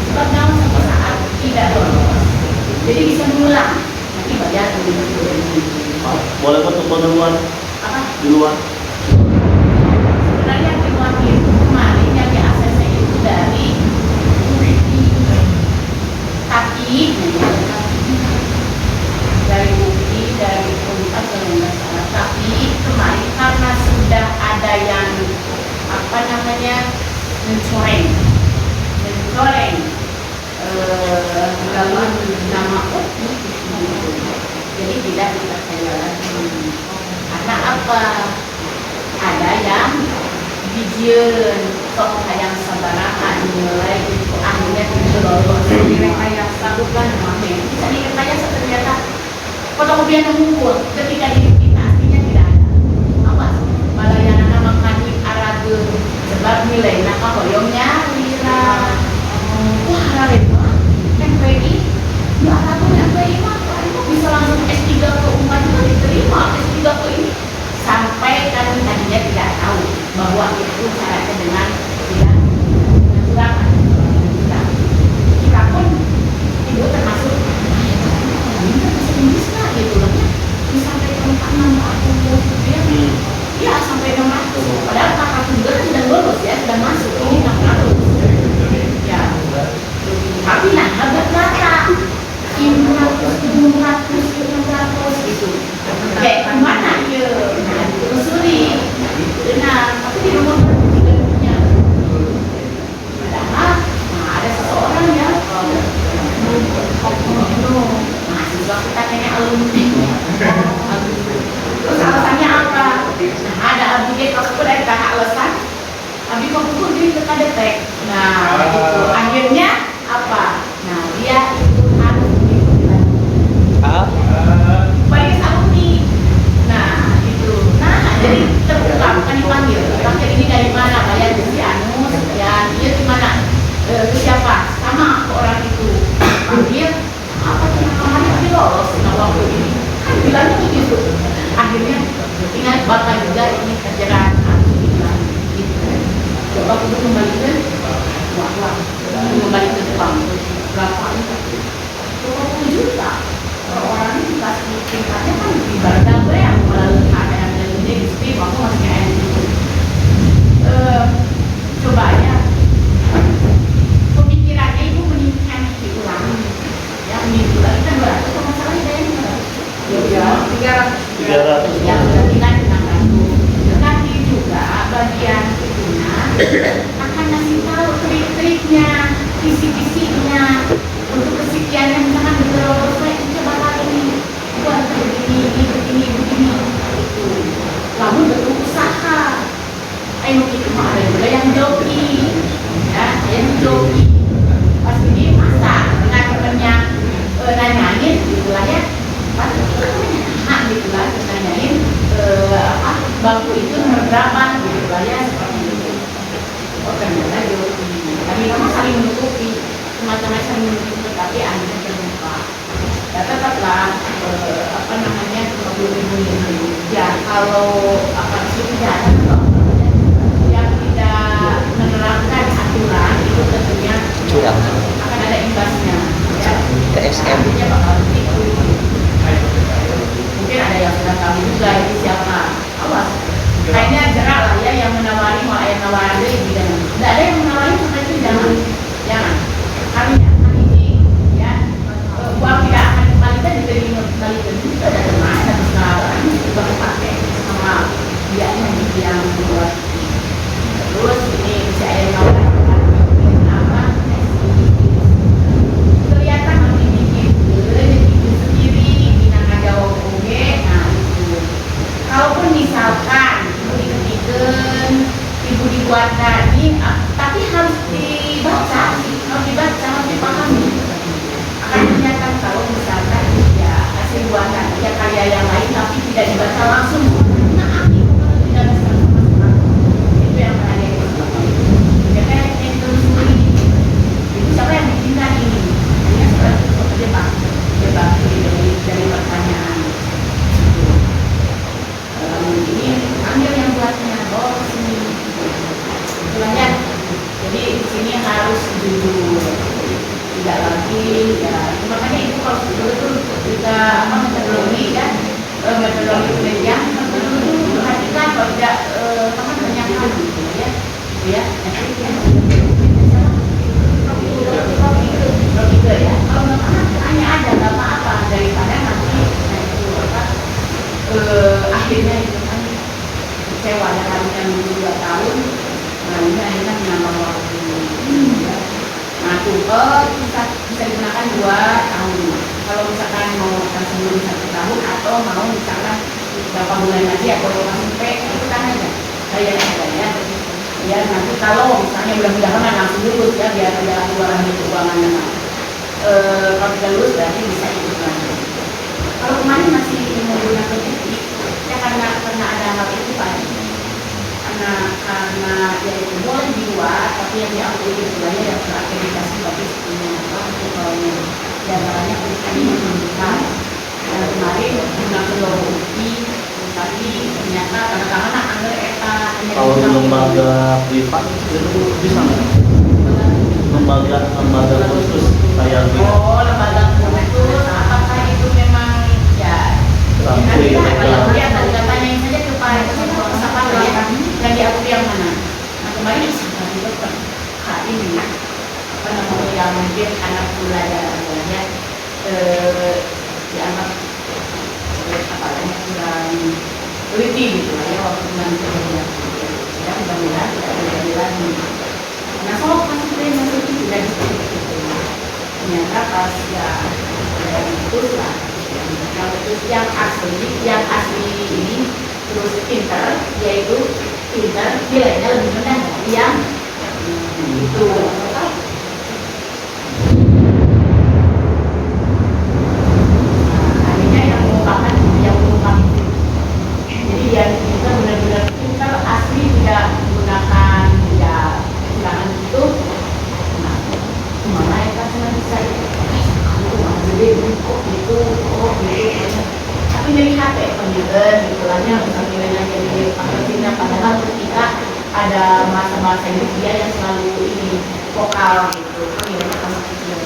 sebab namun suatu saat tidak lolos jadi bisa mengulang nanti bayar Boleh foto duluan apa? di luar. apa namanya mencoreng dalam nama kopi gitu. Jadi tidak dipercaya lagi karena apa, ada yang bijian sok yang sembarangan nilai itu akhirnya itu lolos direkayasa, bukan mamen bisa direkayasa, ternyata fotokopian mengumpul ketika kita aslinya tidak ada. Awas malah yang nama kami aragu sebab nilai nama hoyongnya lira. Wah rame banget MPI ya aragu MPI mah itu bisa langsung S3 ke Unpad juga diterima, S3 ke ini, sampai kami tadinya tidak tahu bahwa itu caranya dengan tidak menggunakan kita pun itu termasuk ini bahasa Inggris lah gitu loh ya, sampai ke 600 ya, ya sampai 600, padahal kakak juga kan sudah lulus ya, sudah masuk ini 600 ya, tapi nah harga kata 500, 700, 600 gitu kayak gimana ya, nah ditelusuri benar, tapi di nomor tidak punya padahal nah, ada seseorang ya mahasiswa kita kayaknya alumni terus alasannya apa? Nah ada abdi kalau dari kakak alasan abdi kok buku jadi kedetek, nah itu akhirnya apa? Nah dia itu harus balik alumni, nah itu, nah jadi terbuka bukan dipanggil, panggil ini dari mana, kalian si Anu, ya dia di mana, ke siapa, sama ke orang itu, panggil apa sih kemarin tapi lolos nah waktu ini, kan bilangnya begitu, akhirnya ingat bapak juga ini kejaran aku bilang gitu, coba untuk kembalikan wah kembalikan uang berapa itu 20 juta. Orang ini dikasih tingkatnya kan di Bardago yang melalui HM dan DSP waktu masih AN itu coba ya pemikirannya itu meningkat diulang ya, meningkat kan 200 kok masalahnya dayanya 300 ya berarti kan 600, tetapi juga bagian itunya akan ngasih tahu trik-triknya, kisi-kisinya untuk kesekian yang misalkan betul coba lagi buat begini itu kamu betul usaha ayo itu mah ada juga yang joki ya, yang joki pas ini masak dengan temennya nanyain gitu lah ya, pas itu nah gitu lah nanyain apa bangku itu nomor berapa gitu lah ya, seperti itu. Oh ternyata joki kami memang saling menutupi semacamnya saling menutupi, tapi akhirnya terbuka ya, tetaplah apa namanya ya kalau apa sih kejahatan yang tidak menerapkan aturan itu tentunya akan ada imbasnya ya, TSM artinya bakal begitu. Mungkin ada yang sudah tahu juga ini siapa, awas kayaknya jerak lah ya yang menawari, malah yang nawari tidak ada yang menawari, maka itu jangan kami ini ya uang tidak akan kembalikan, diterima kembalikan juga dari mana sekarang juga pakai sama dia yang buat. Terus ini saya nawar apa kelihatan masih bikin sendiri binang aja oke, nah itu kalaupun misalkan ibu dibuat tadi tapi harus dibaca, harus dipahami, akan kelihatan kalau misalkan ya hasil buatan ya karya yang lain tapi tidak dibaca langsung, nah itu tidak bisa sama itu yang ada karena itu sendiri itu siapa yang bikinkan ini hanya seperti itu debat dari pertanyaan ini ambil yang buatnya bawa ke sini istilahnya, jadi di sini harus jujur, tidak lagi ya, makanya itu kalau betul-betul kita metodologi ya, metodologi penelitian betul-betul perhatikan kalau tidak banyak hal gitu ya, gitu ya, kalau nggak paham hanya aja nggak apa-apa daripada nanti nah itu apa akhirnya itu kan kecewa ya, harusnya 2 tahun 2 tahun. Kalau misalkan mau sebelum 1 tahun atau mau misalkan berapa bulan lagi atau masih P itu kan aja bayar adanya. Ya nanti kalau misalnya mudah-mudahan langsung lulus ya biar ada keluaran keuangan yang kalau tidak lulus berarti bisa ikut lagi. Kalau kemarin masih menggunakan titik ya karena ada hal itu Pak. Karena ya itu boleh di luar tapi yang diakui di sebelahnya yang terakreditasi bagi sekolahnya diantaranya ini menunjukkan kemarin menggunakan logo UPI tapi ternyata kadang-kadang anggar eta Kalau di lembaga privat itu bisa nggak? Lembaga khusus kayak gitu. lembaga khusus apakah itu memang ya Sampai ya tanyain saja ke Pak siapa yang diakui yang mana. Nah kemarin disebut itu ini apa namanya yang mungkin anak belajarnya dianggap apa namanya kurang teliti gitu ya waktu bulan sebelumnya. Ya mudah-mudahan tidak terjadi lagi. Nah soal kasus itu tidak seperti itu. Ternyata pas ya putus lah. Yang putus yang asli ini terus pinter yaitu pinter nilainya lebih rendah yang itu akhirnya yang mengungkap jadi yang kita benar-benar pinter asli tidak menggunakan ya jangan itu nah mana ya kan cuma bisa jadi kok gitu tapi melihat ya penjualan gitulannya misalnya nilainya jadi pakai padahal ketika ada masa-masa hidup dia yang selalu ini vokal gitu nilainya sama kecil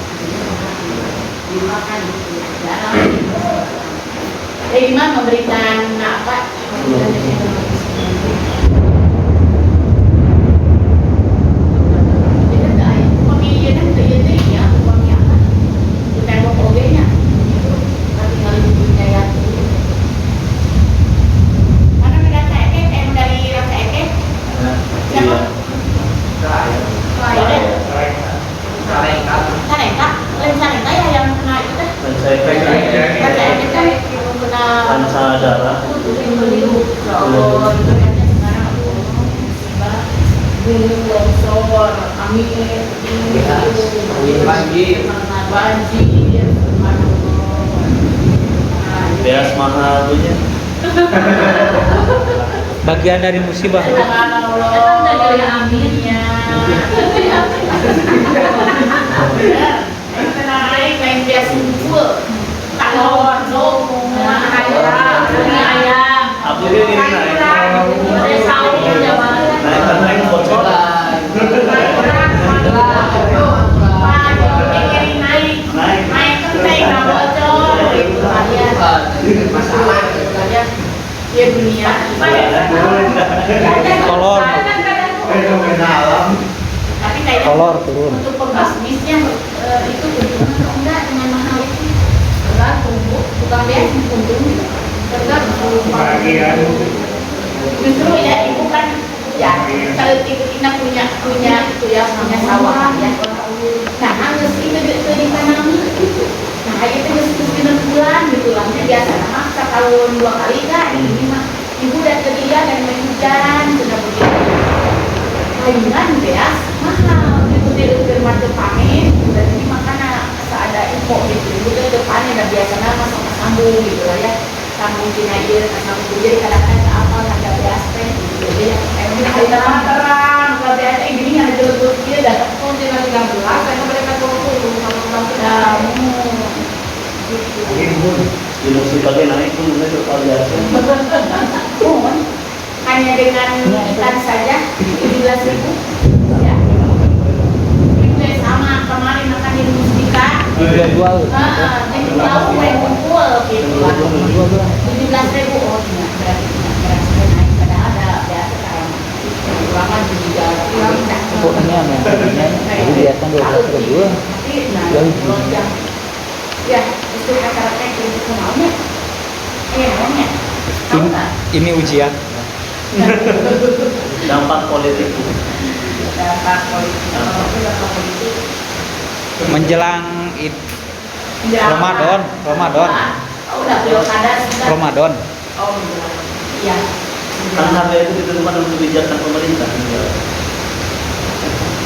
dimakan gitu jarang jadi gimana memberikan apa beas mahal punya. Bagian dari musibah. Aku ini naik bocor. Ya dunia Kolor. tapi kayak Kolor turun. untuk pembasmisnya itu untung enggak dengan mahal itu tergantung tukang beas untung tergantung justru ya ibu kan ya kalau kita punya itu ya punya sawah ya nah harus itu ditanami nah itu harus benar bulan gitu lah biasa mah setahun 2 kali kan ini mah ibu udah kerja dan main hujan sudah begitu kayunan beas mahal itu di rumah depannya udah jadi makanya ada info gitu ibu tuh depannya udah biasanya masuk sambung gitu lah ya sambung aja sambung jadi kadang-kadang apa ada beas teh gitu jadi emang hari terang kalau beas ini yang jelek dia dapat pun dia 13 karena mereka 20 sama kamu Ilusi pakai naik pun itu kalau biasa. Hanya dengan ikan saja 17.000 ya. Itu sama kemarin makan di Mustika. Jual. Jadi tahu yang kumpul gitu lah. 17.000 oh iya berarti naik padahal ada biasa kayak ruangan juga Pokoknya jadi biasa 12.000. nah kalau ya itu kata-kata yang itu maunya maunya tahu nggak Ini ujian. Dampak politik. dampak politik Menjelang Ramadan. Oh, udah pilkada sudah. Ramadan. Oh, iya. Kan harga itu ditentukan oleh kebijakan pemerintah.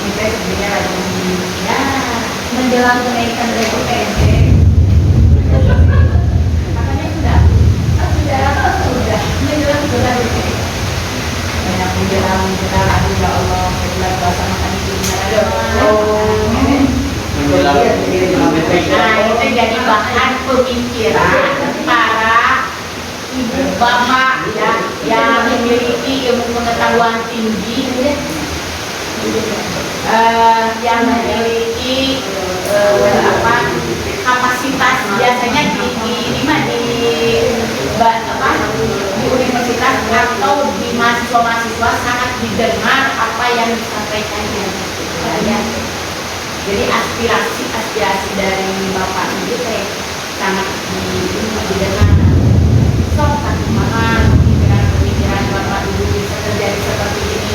Kita sebenarnya lagi ya menjelang kenaikan BPNT. Katanya sudah menjelang bulan BPNT. Banyak menjelang aduh ya Allah, bulan puasa makan itu Nah, itu jadi bahan pemikiran para ibu bapak ya yang memiliki ilmu pengetahuan tinggi, yang memiliki kapasitas biasanya di universitas atau di mahasiswa sangat didengar apa yang disampaikan ya. Jadi aspirasi dari bapak itu saya sangat didengar. So, bagaimana pemikiran bapak ibu bisa terjadi seperti ini?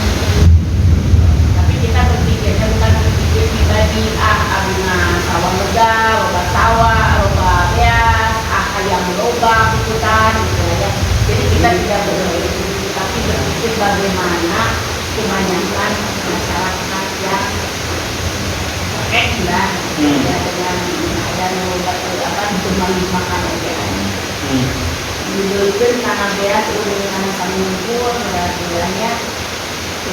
Tapi kita berpikirnya bukan berpikir pribadi, abina sawah lega, loba sawah, loba beas, yang loba ikutan gitu ya. Jadi kita tidak berpikir, tapi berpikir bagaimana kebanyakan masyarakat yang dengan ada untuk melimpahkan OGN. Dibelikan karena beas udah anak kami ngumpul bilangnya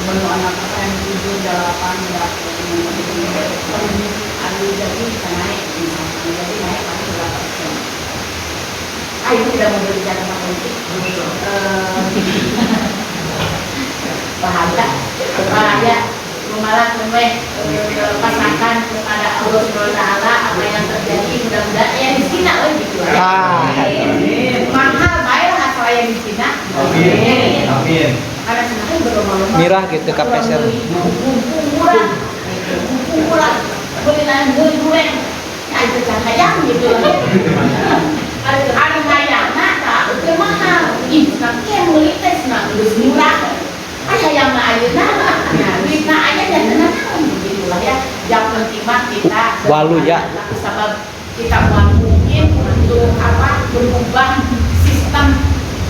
menu anak pekan 7, 8, 8 ambil jadi bisa naik, jadi naik kami berapa persen. Itu tidak mau berbicara tentang politik. Bahaya. Malah pasangkan kepada Allah SWT apa yang terjadi, mudah-mudahan yang di Cina gitu mahal bayar asal yang di Cina. Amin. Karena sebenarnya berlomba-lomba Mirah gitu KPSL. murah beli goreng ada cahaya gitu ada hayangna tak itu mahal kakek beli tes murah ada yang ayeuna duitna aya dan naon begitulah ya. Yang penting mah kita walu ya sebab kita mungkin untuk berubah sistem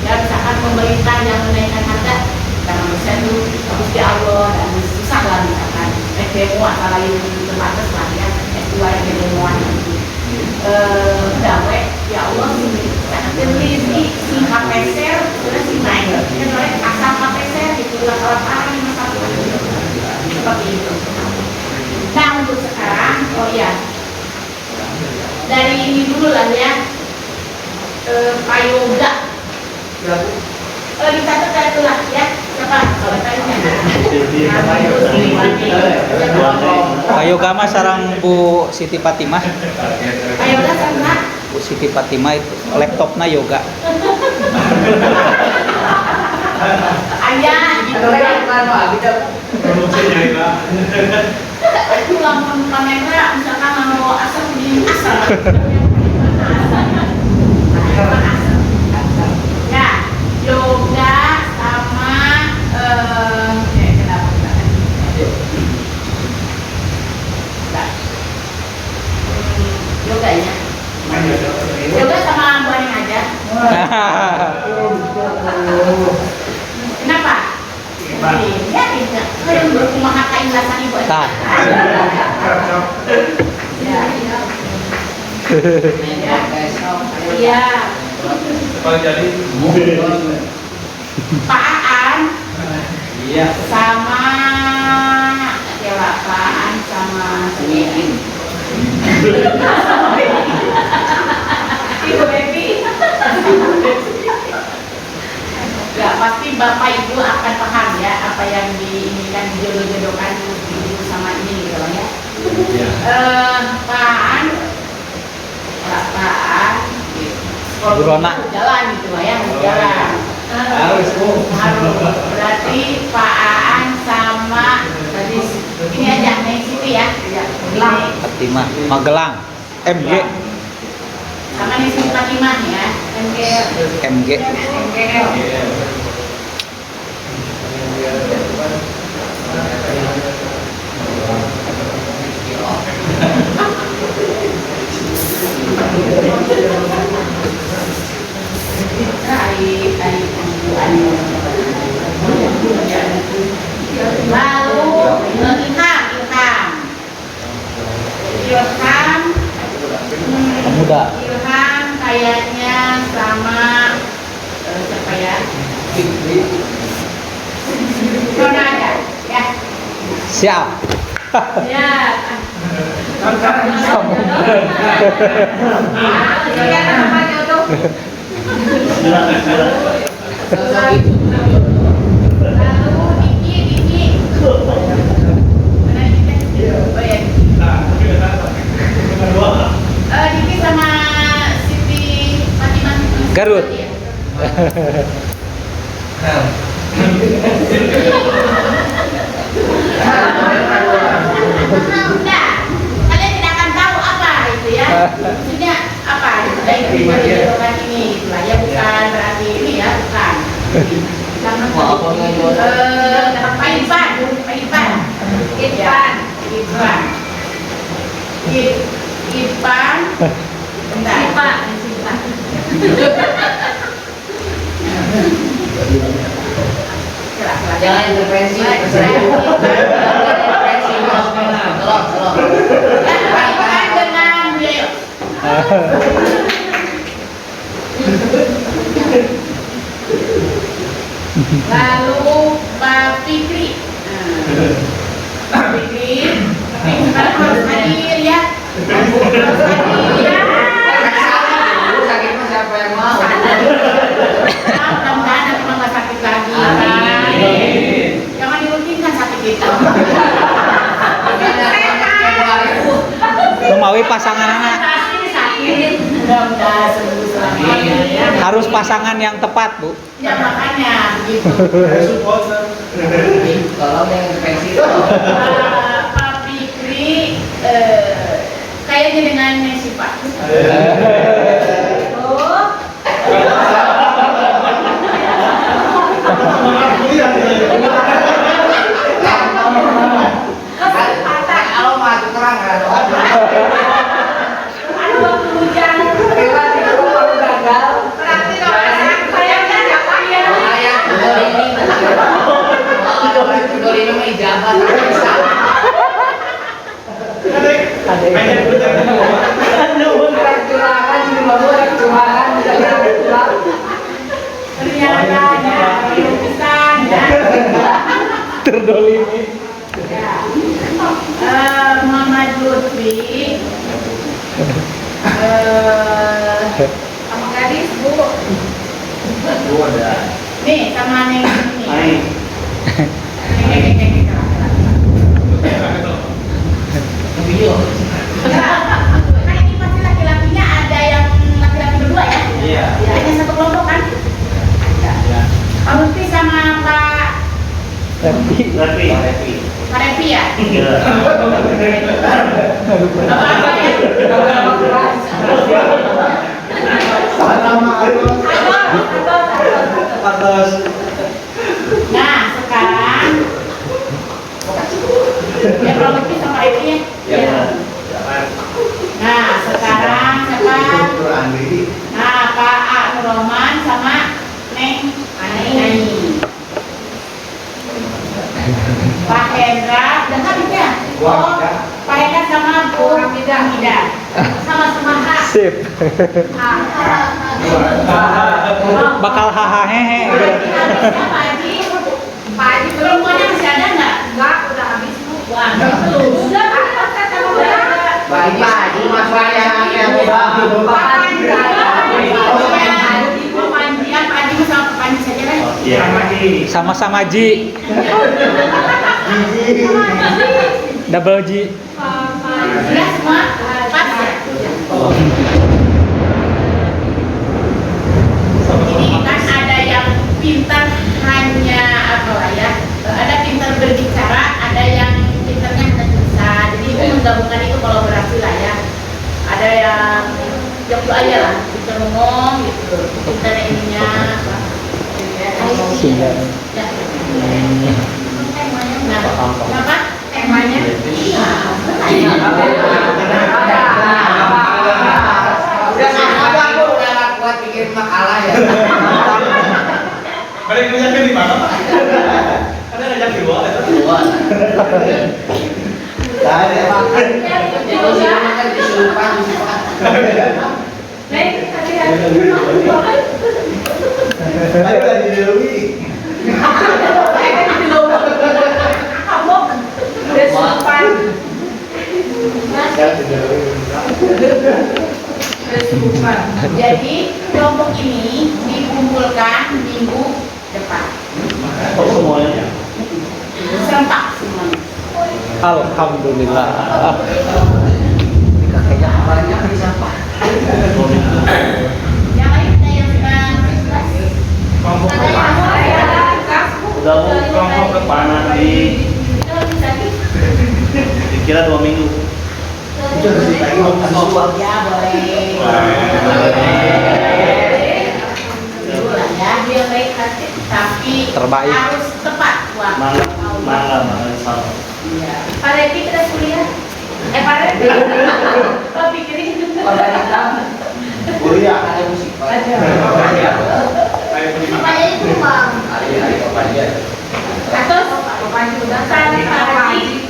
ya, misalkan pemerintah yang menaikkan harga karena misalnya itu Gusti Allah dan susah lah misalkan demo atau lain terbatas lah ya S2 demoan dawe ya Allah ini si KPSR sudah si naik asal KPSR itu salah parah seperti itu. Nah untuk sekarang dari ini dulu lah ya Pak Yoga dicatat itu lah ya siapa kalau tanya Pak Yoga mah sarang Bu Siti Fatimah. Pak Yoga sama Bu Siti Fatimah itu laptopnya Yoga. ayah gitu itu lamun kamera misalkan mau asal di asal ya yoga sama kenapa yoga ya yoga sama buaning aja. Kenapa? Ya tidak. Kalian berkumaha kain lasan ibu. Tah. Iya. Pak Aan. Iya. Sama ya Pak Aan sama Seni. Ibu Baby. Ya pasti Bapak Ibu akan paham ya apa yang diinginkan dijodoh-jodohkan ibu sama ini gitu ya. Pak Burona jalan gitu ya, jalan. Harus berarti Pak Aan sama tadi ini aja nih situ ya. Fatimah Magelang MG Sama nih Siti Fatimah ya, MG Enggak. Ilham kayaknya sama siapa ya? Rona aja, ya. Siap. Ya. Lalu Diki. Mana Diki? Oh ya. Diki sama Siti Fatimah Garut. Udah, kalian tidak akan tahu apa itu ya. Maksudnya apa? Baik ini itulah ya, bukan berarti ini ya, bukan. Pak Irfan. Bentar. Jangan intervensi. Dengan beliau. Lalu Pak Fikri. Pak Fikri, harus hadir ya. Harus hadir ya. Sakit mah siapa yang mau? Mudah-mudahan nanti mah nggak sakit lagi. Jangan dirutinkan sakit itu. Lumawi pasangan anak. Sakit, mudah-mudahan sembuh selamanya ya. Harus pasangan yang tepat, Bu. Ya makanya gitu. Kalau yang intervensi Pak Fikri kayaknya dengan si Pak. kalau mati terang kan. Aduh, waktu hujan. Gagal. Berarti kalau sayangnya siapa ya? Ayah Tudor ini mah ijabah bisa. Curahkan di rumah ada curahkan Ternyata ya, pisan ya. Terdolimi. Ya. Muhammad Lutfi. Sama gadis Bu. Nih sama Neng ini. video. Nah ini pasti laki-lakinya ada yang laki-laki berdua ya? Iya. Ya, hanya satu kelompok kan? Ya. Pak Lutfi sama Pak Pak Revi ya? Apa ya? Nah sekarang ya Pak Lutfi sama Revi ya? Ya. Nah sekarang siapa? Nah Pak A. Nurrohman sama Neng Ani. Pak Hendra dan habis ya? Oh, Pak Hendra sama Bu Hamida. Sama-sama H. Sip. Bakal hahaha hehe. Berarti habisnya Pak Haji. Pak Haji semuanya masih ada nggak? Nggak, udah habis Bu. Wah, belum. Sudah kan kata Pak Haji mas saya yang Pak Panji. Ibu Panji, Pak Haji sama Pak Panji saja kan? Sama-sama Ji. Double G. Sudah semua pas ya? Ini kan ada yang pintar hanya apa ya? Ada pintar berbicara, ada yang pintarnya hanya tulisan. Jadi itu menggabungkan itu kolaborasi lah ya. Ada yang itu aja lah, bisa ngomong gitu, pintarnya ininya. Sehingga Ya. Nah, apa? Temanya? udah sama aku udah gak kuat bikin makalah ya. Balik ngajakin di mana Pak? Ada ngajak di luar itu? Jadi sini makan disuruh Neng, hati-hati. Ayo lagi Dewi. Kamu udah simpan. Jadi kelompok ini dikumpulkan minggu depan. Oh semuanya. Serempak semuanya. Alhamdulillah. Kakeknya banyak di sampah. Yang lain ada yang kelas? Kelompok Ada yang Udah Bu, kelompok depan nanti dikira 2 minggu. Ya boleh. Dulu lah ya. Dia baik hati. Tapi Terbaik. harus tepat waktu. Mangga salah. Iya. Pak Repi kita kuliah. Pak Repi. Pak pikirin. Warna hitam. Kuliah. Ada musik. Supaya itu bang. Hari kapan Atos. Panji udah kan Panji.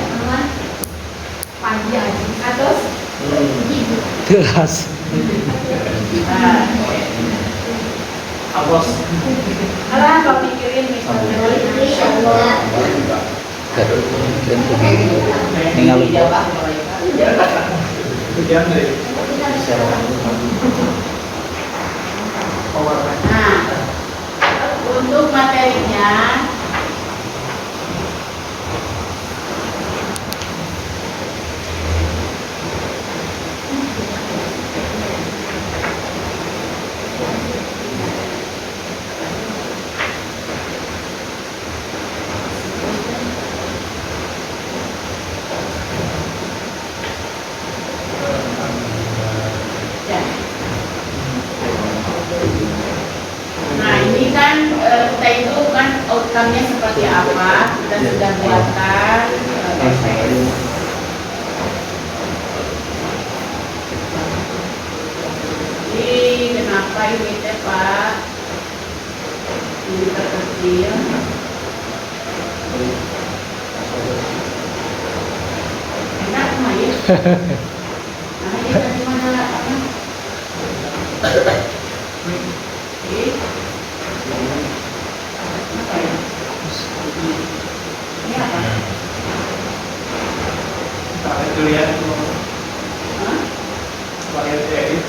Panji aja. Atos. Jelas. Abos. Alah, Pak pikirin misalnya. Tinggal lupa. Nah, untuk materinya ya. Nah ini kan kita itu kan outcome-nya seperti apa, kita sudah buatkan SS. Ini kenapa ini teh Pak? Ini terkecil. Enak mah ya. Nah ini tadi mana apa? Ini. Apa ya? Ini apa? Itu lihat Hah? varian edit.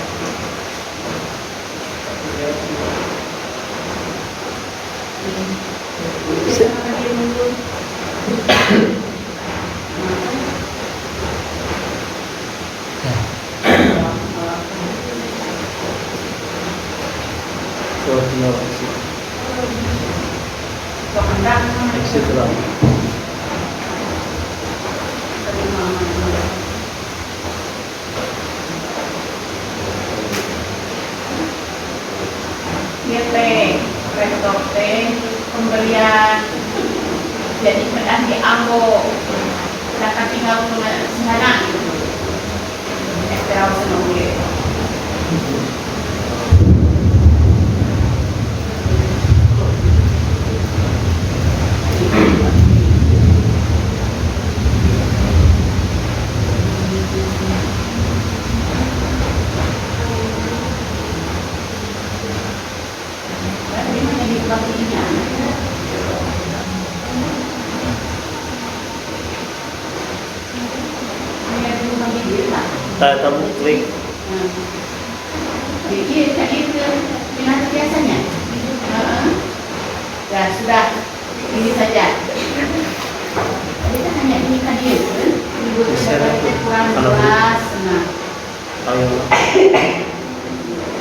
Exit lah. GP, rektor T, pemberian jadi peran di Ambo, sedangkan tinggal di sana gitu. Esperau senang Tapi mana di pelatihnya? Hanya di rumah dia lah. Tamu klik. Jadi tadi itu pilihan biasanya. Ya sudah, ini saja. Tadi kan hanya ini kan dia, ibu kurang jelas. Nah, Ayo.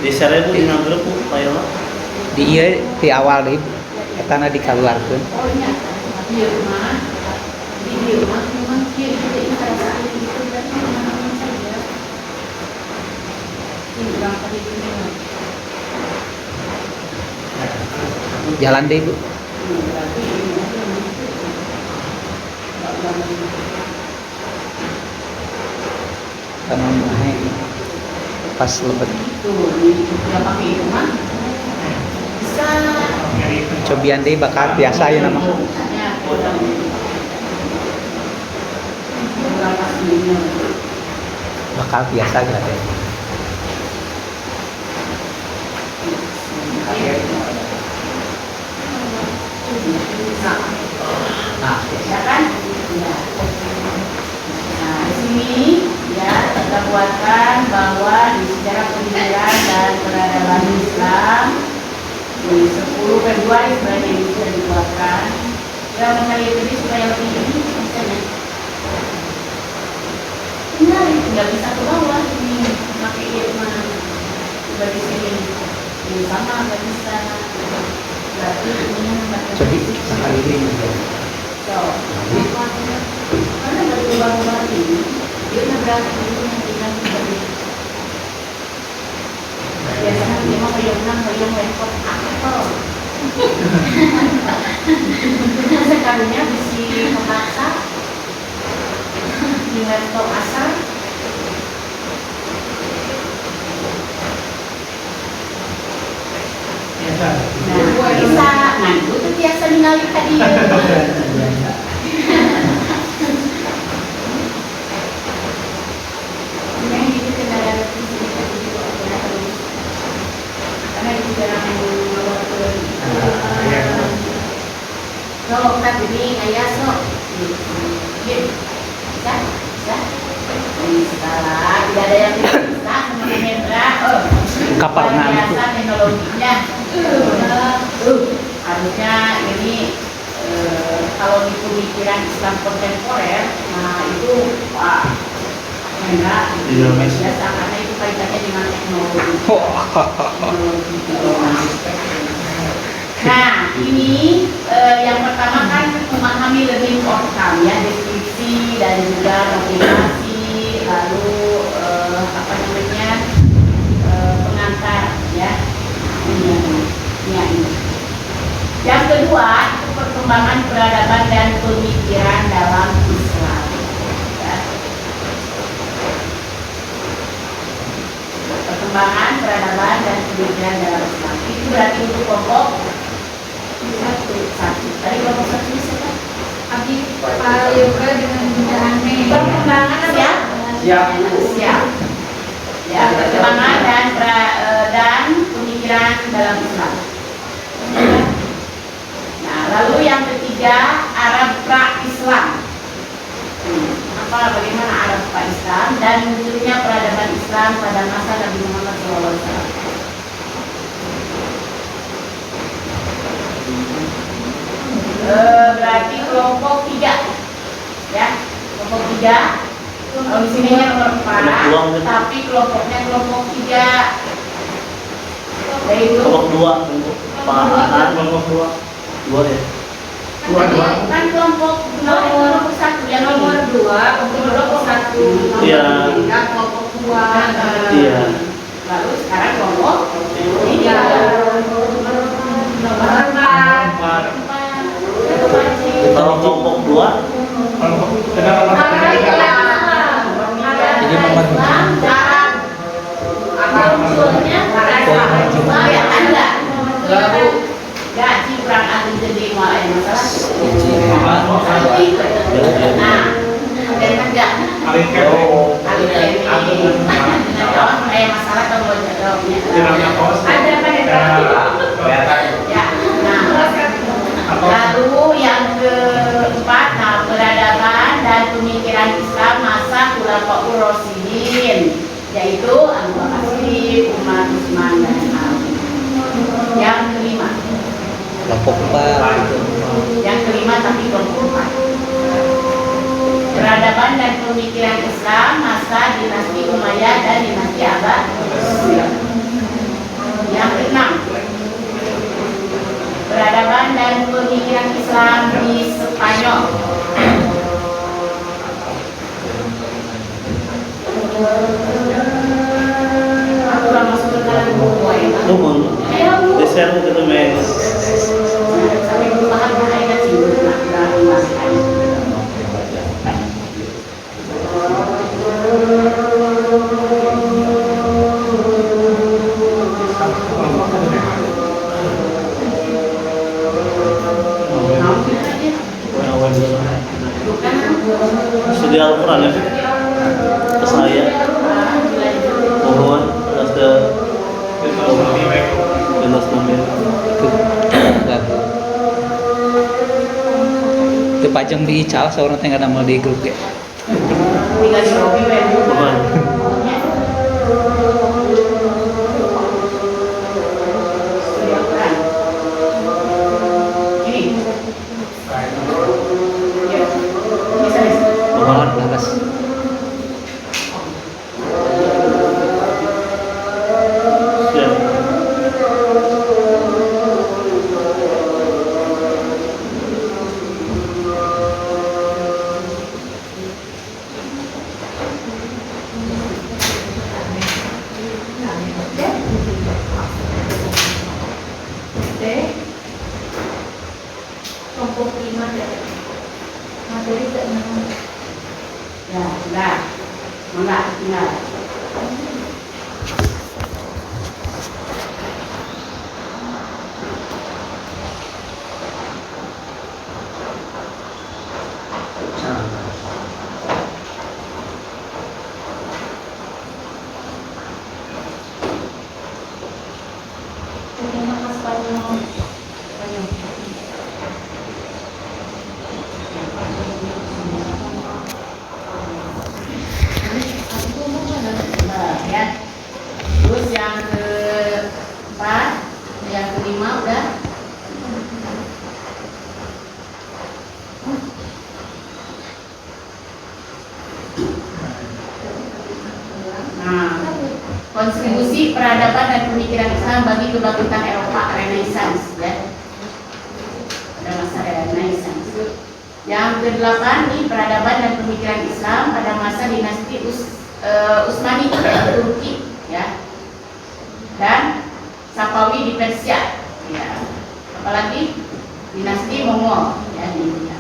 Di share Bu di grup Bu, ayo. Di ieu di awal deui etana dikaluarkeun. oh iya, di rumah memang dia itu pada saat itu dan teman-teman saja. Ini berangkat itu memang. Jalan deui, Bu. Berarti ini aja. Tanam ahe pas lebet. Tuh, ini udah pakai itu mah. Bisa. Cobian deui bakal biasa ya nama. Misalnya, berapa seninya? Bakal biasa gitu. Ya kan? Ya. Nah, di sini ya kita buatkan bahwa di sejarah pendidikan dan peradaban Islam di 10 Februari sebenarnya ini sudah dibuatkan. Kita mencari ini supaya lebih ini misalnya. Benar, nggak bisa ke bawah ini pakai dia mana? Coba di sini, ini sama nggak bisa. Berarti ini Jadi sekali ini. so, karena dari ubah-ubah ini, dia berarti itu yang tidak seperti biasanya dia mau koyong repot apa? Sekalinya bisa memaksa di laptop asal. Nah, bisa. Nah, itu tuh biasa ningali tadi. Yang itu kendaraan di sini tadi juga terus. Karena itu jarang membawa ke. So, kan ini kayak so. Bisa, bisa. Bisa lah. Tidak ada yang tidak bisa sama Hendra. Kaparangan itu. Biasa teknologinya. Harusnya ini kalau di pemikiran Islam kontemporer, nah itu Pak enggak biasa karena itu kaitannya dengan teknologi. Nah ini yang pertama kan memahami learning outcome ya, deskripsi dan juga motivasi, lalu apa namanya pengantar ya. Ini. Yang kedua itu perkembangan peradaban dan pemikiran dalam Islam. Ya. Perkembangan peradaban dan pemikiran dalam Islam itu berarti untuk kelompok satu. Tadi kelompok satu ini siapa? Abi Pak Yoga dengan Bunda Ane. Perkembangan siap? Siap. Ya, perkembangan dan pemikiran dalam Islam. Nah, lalu yang ketiga Arab pra-Islam. Bagaimana Arab pra-Islam dan munculnya peradaban Islam pada masa Nabi Muhammad SAW. Berarti kelompok 3, ya, kelompok 3. Kalau di sini nomor 4, tapi kelompoknya kelompok 3. Yaitu Kelompok 2, Pak Anan, kelompok 2 ya. kan kelompok nomor 1 yang Nomor 2 untuk kelompok 1. Iya. Kelompok 2. Iya. Lalu sekarang kelompok 3. Nomor 4. Kalau kelompok 2, Jadi nomor apa usulnya? Ya Anda. Enggak, ciprang aku jadi mulai masalah. Nah, dan enggak. Kayak masalah kalau jawabnya. Ada pada ya. Nah, lalu yang keempat, nah peradaban dan pemikiran Islam masa Khulafaur Rasyidin, yaitu Abu Bakar Siddiq, Umar, Utsman dan Ali. Yang kelima, kelompok 4. yang kelima tapi kelompok 4. Peradaban dan pemikiran Islam masa dinasti Umayyah dan dinasti Abbasiyah. Yang keenam, peradaban dan pemikiran Islam di Spanyol. Aku udah masuk ke dalam buku ya. Nuhun. Ayo bu. Desain kita main. Sampai paham ayat sih. Studi Al-Quran ya, ke saya. Mohon atas ke Jelas Namir. pajang di ical seorang tengah nama di grup ya. Tinggal di lobby web. Studio peran. Ini. Ya. Bisa. Mohon atas. Siap. Kelompok 5 ya. Materi ke-6. Ya, sudah. Enggak, tinggal. Terima kasih Spanyol. Nah, ya. Terus yang keempat, yang kelima udah. Nah, kontribusi peradaban dan pemikiran Islam bagi kebangkitan Eropa Renaissance, ya. Pada masa Renaissance. Yang kedelapan nih, peradaban dan pemikiran Islam pada masa dinasti Utsmani di Turki, ya. Dan Safawi di Persia, ya. Apalagi dinasti Mongol, ya, di India.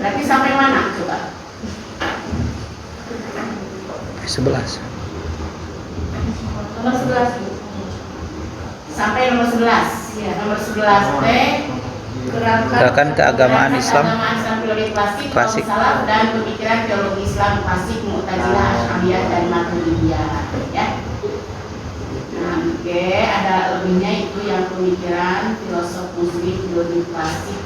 Berarti sampai mana coba? 11. Nomor 11. Sampai nomor 11. Ya, nomor 11 teh Gerakan keagamaan Islam keagamaan Islam teologi klasik, Klasik. kaum salaf dan pemikiran teologi Islam klasik Mu'tazilah, Asy'ariyah dan Maturidiyah, ya. Nah, oke, ada lebihnya itu yang pemikiran filosof muslim teologi klasik.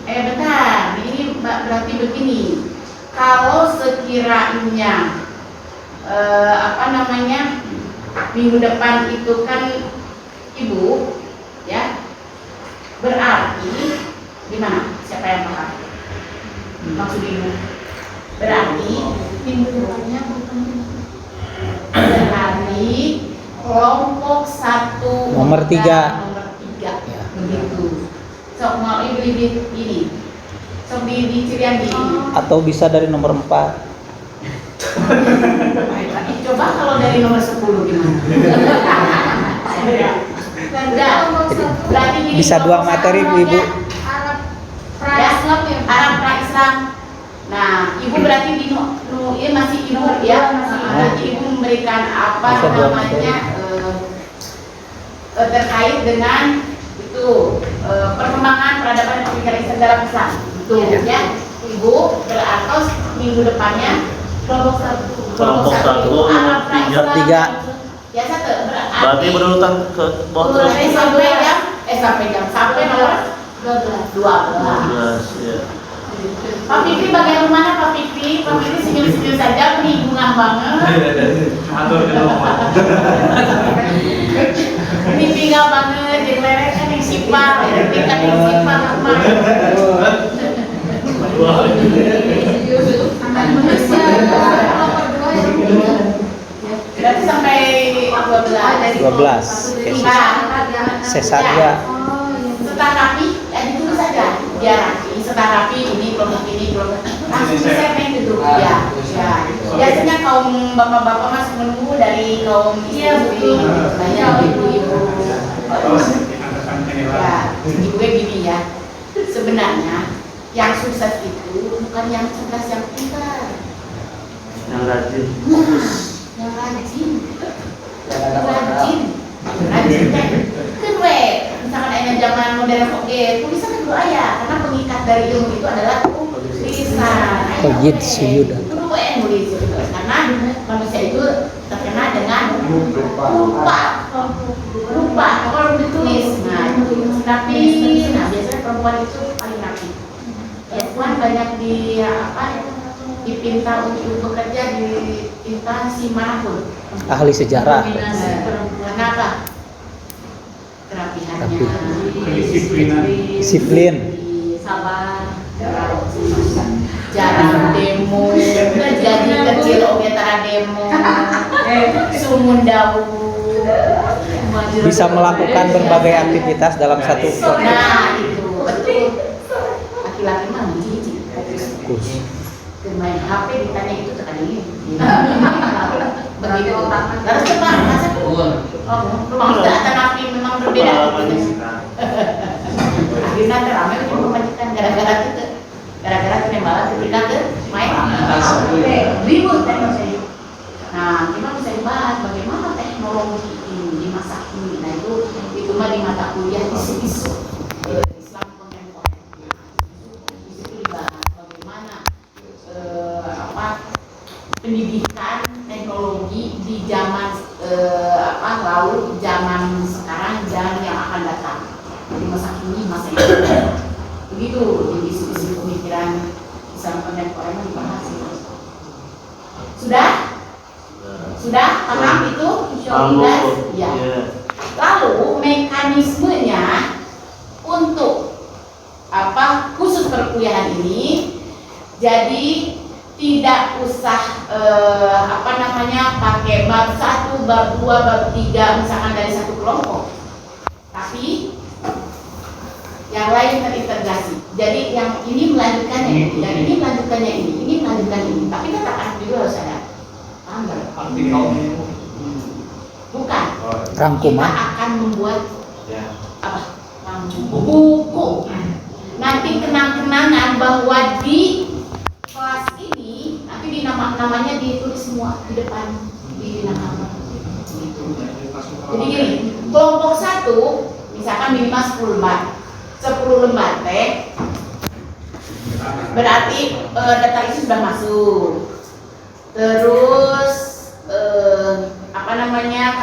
Bentar, ini berarti begini. Kalau sekiranya minggu depan itu kan Ibu, ya, berarti gimana? Siapa yang paham? Maksud Ibu? Berarti Minggu depannya bukan berarti kelompok 1 Nomor 3. nomor 3 begitu. Sok mau Ibu ini. Sok dicirian di ini. atau bisa dari nomor 4. Coba kalau dari nomor 10 gimana? Enggak. Berarti gini, Bisa dua materi, Bu, Ibu. Arab Ya, Islam ya. Arab pra-Islam. Nah, Ibu berarti ini masih Ibu, ya. Berarti Ibu memberikan apa Bisa dua namanya terkait dengan itu perkembangan peradaban dan pemikiran Islam dalam Islam. Itu, ya. Ibu atau minggu depannya kelompok 1 Kelompok satu, Arab pra-Islam. 3. Ya, satu. Berarti berurutan ke bawah terus. Sampai nomor 12. 12 ya. Pak Fikri bagian mana Pak Fikri? Pak Fikri senyum-senyum saja, penghibungan banget. Ini tinggal banget, jadi mereka kan yang sipar, tingkat yang sipar rumah. Berarti sampai 12. 12. Cesaria. Setelah rapi, ya ditulis saja. Biar rapi, setelah rapi ini kelompok langsung segmen itu. Ya. Biasanya kaum bapak-bapak masih menunggu dari kaum istri-istri, banyak ibu-ibu. Ya, ibu gini ya. Sebenarnya yang sukses itu bukan yang cerdas, yang pintar, Yang rajin. yang rajin. Rajin teh kedua, misalkan ada zaman modern oke, tulisan kedua ya, karena pengikat dari ilmu itu adalah tulisan. Tajwid sujud. Kedua nulis karena manusia itu terkena dengan lupa kalau ditulis. Nah itu tapi biasanya perempuan itu paling rapi. Perempuan banyak dipinta untuk bekerja di instansi manapun. Ahli sejarah. Dominasi perempuan apa? Kerapihannya, Disiplin. sabar, jarang demo, jadi kecil ogetara demo, sumundau, Bisa melakukan berbagai aktivitas dalam satu Nah itu betul. Laki-laki mah menjijik. fokus. Main HP ditanya itu terkadang begitu. Lalu cepat masa rumah sudah terapi memang berbeda. Akhirnya teramai untuk memajikan gara-gara penembakan ketika ke main ribut teknologi. Nah, kita bisa dibahas bagaimana teknologi ini di masa ini. Nah itu mah di mata kuliah isu-isu Islam kontemporer. Itu dibahas bagaimana pendidikan teknologi di zaman lalu, zaman sekarang, dan yang akan datang di masa kini, masa yang akan datang. Begitu di isu-isu pemikiran Islam kontemporer dibahas. Sudah paham itu? Insyaallah. Ya. Lalu mekanismenya untuk khusus perkuliahan ini, jadi tidak usah pakai bab 1, bab 2, bab 3 misalkan dari satu kelompok, tapi yang lain terintegrasi. Jadi yang ini melanjutkannya ini, yang ini melanjutkannya ini melanjutkan ini, tapi tetap juga harus ada bukan. Rangkuman. Kita akan membuat buku. Nanti kenang-kenangan bahwa di kelas ini nanti namanya ditulis semua di depan di nama. Jadi gini, kelompok 1 misalkan minimal 10 lembar teh, berarti data isi sudah masuk. Terus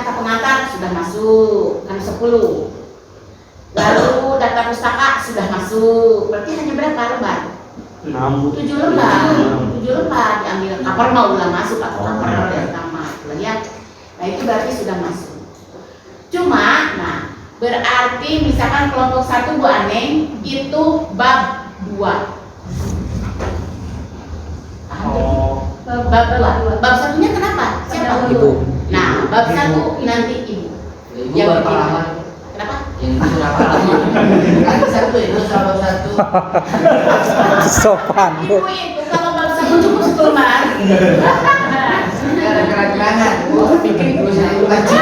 kata pengantar sudah masuk kan 10. Lalu data pustaka sudah masuk. Berarti hanya berapa lembar? 7 lembar diambil. Kapar mau ulang masuk atau kapar yang tamat. Lihat. Nah itu berarti sudah masuk. Cuma, berarti misalkan kelompok 1 Bu Aneng itu bab 2. Bab 2. Bab satunya kenapa? Siapa? Ibu. Nah, bab 1 nanti ibu. Yang berapa lama? Kenapa? Yang itu berapa lama? Satu itu sama satu. Sopan. Ibu itu kalau bab 1 cukup 10 lembar. Gara-gara gerangan. Pikir ibu saya baca.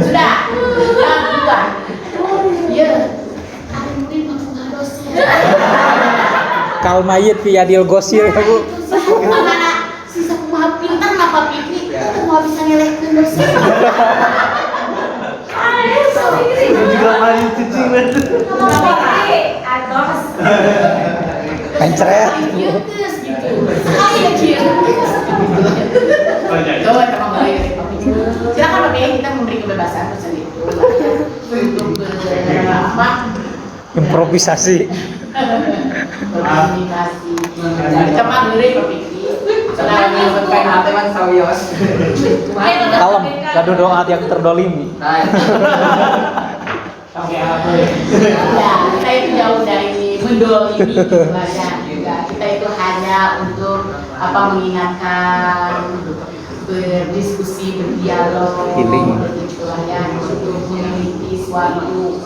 Sudah. Bab 2. Iya. Ada murid mengenal dosen. Kalmayit piadil gosir ya Bu. Sisa kumaha pintar napa pikir aku mau bisa ngelehkeun dosen. Juga main cicing Ados. Pencret. Gitu. Sekali ya kieu. Coba teman balik. Silakan Pak kita memberi kebebasan dosen itu. Untuk Improvisasi. komunikasi. Kita mah beri berpikir. Sekarang yang berpenat teman sawios. Kalem, gaduh doa yang terdolimi. Ya, kita itu jauh dari mendolimi gitu aja. Kita itu hanya untuk mengingatkan, berdiskusi, berdialog, begitulah ya, untuk memiliki suatu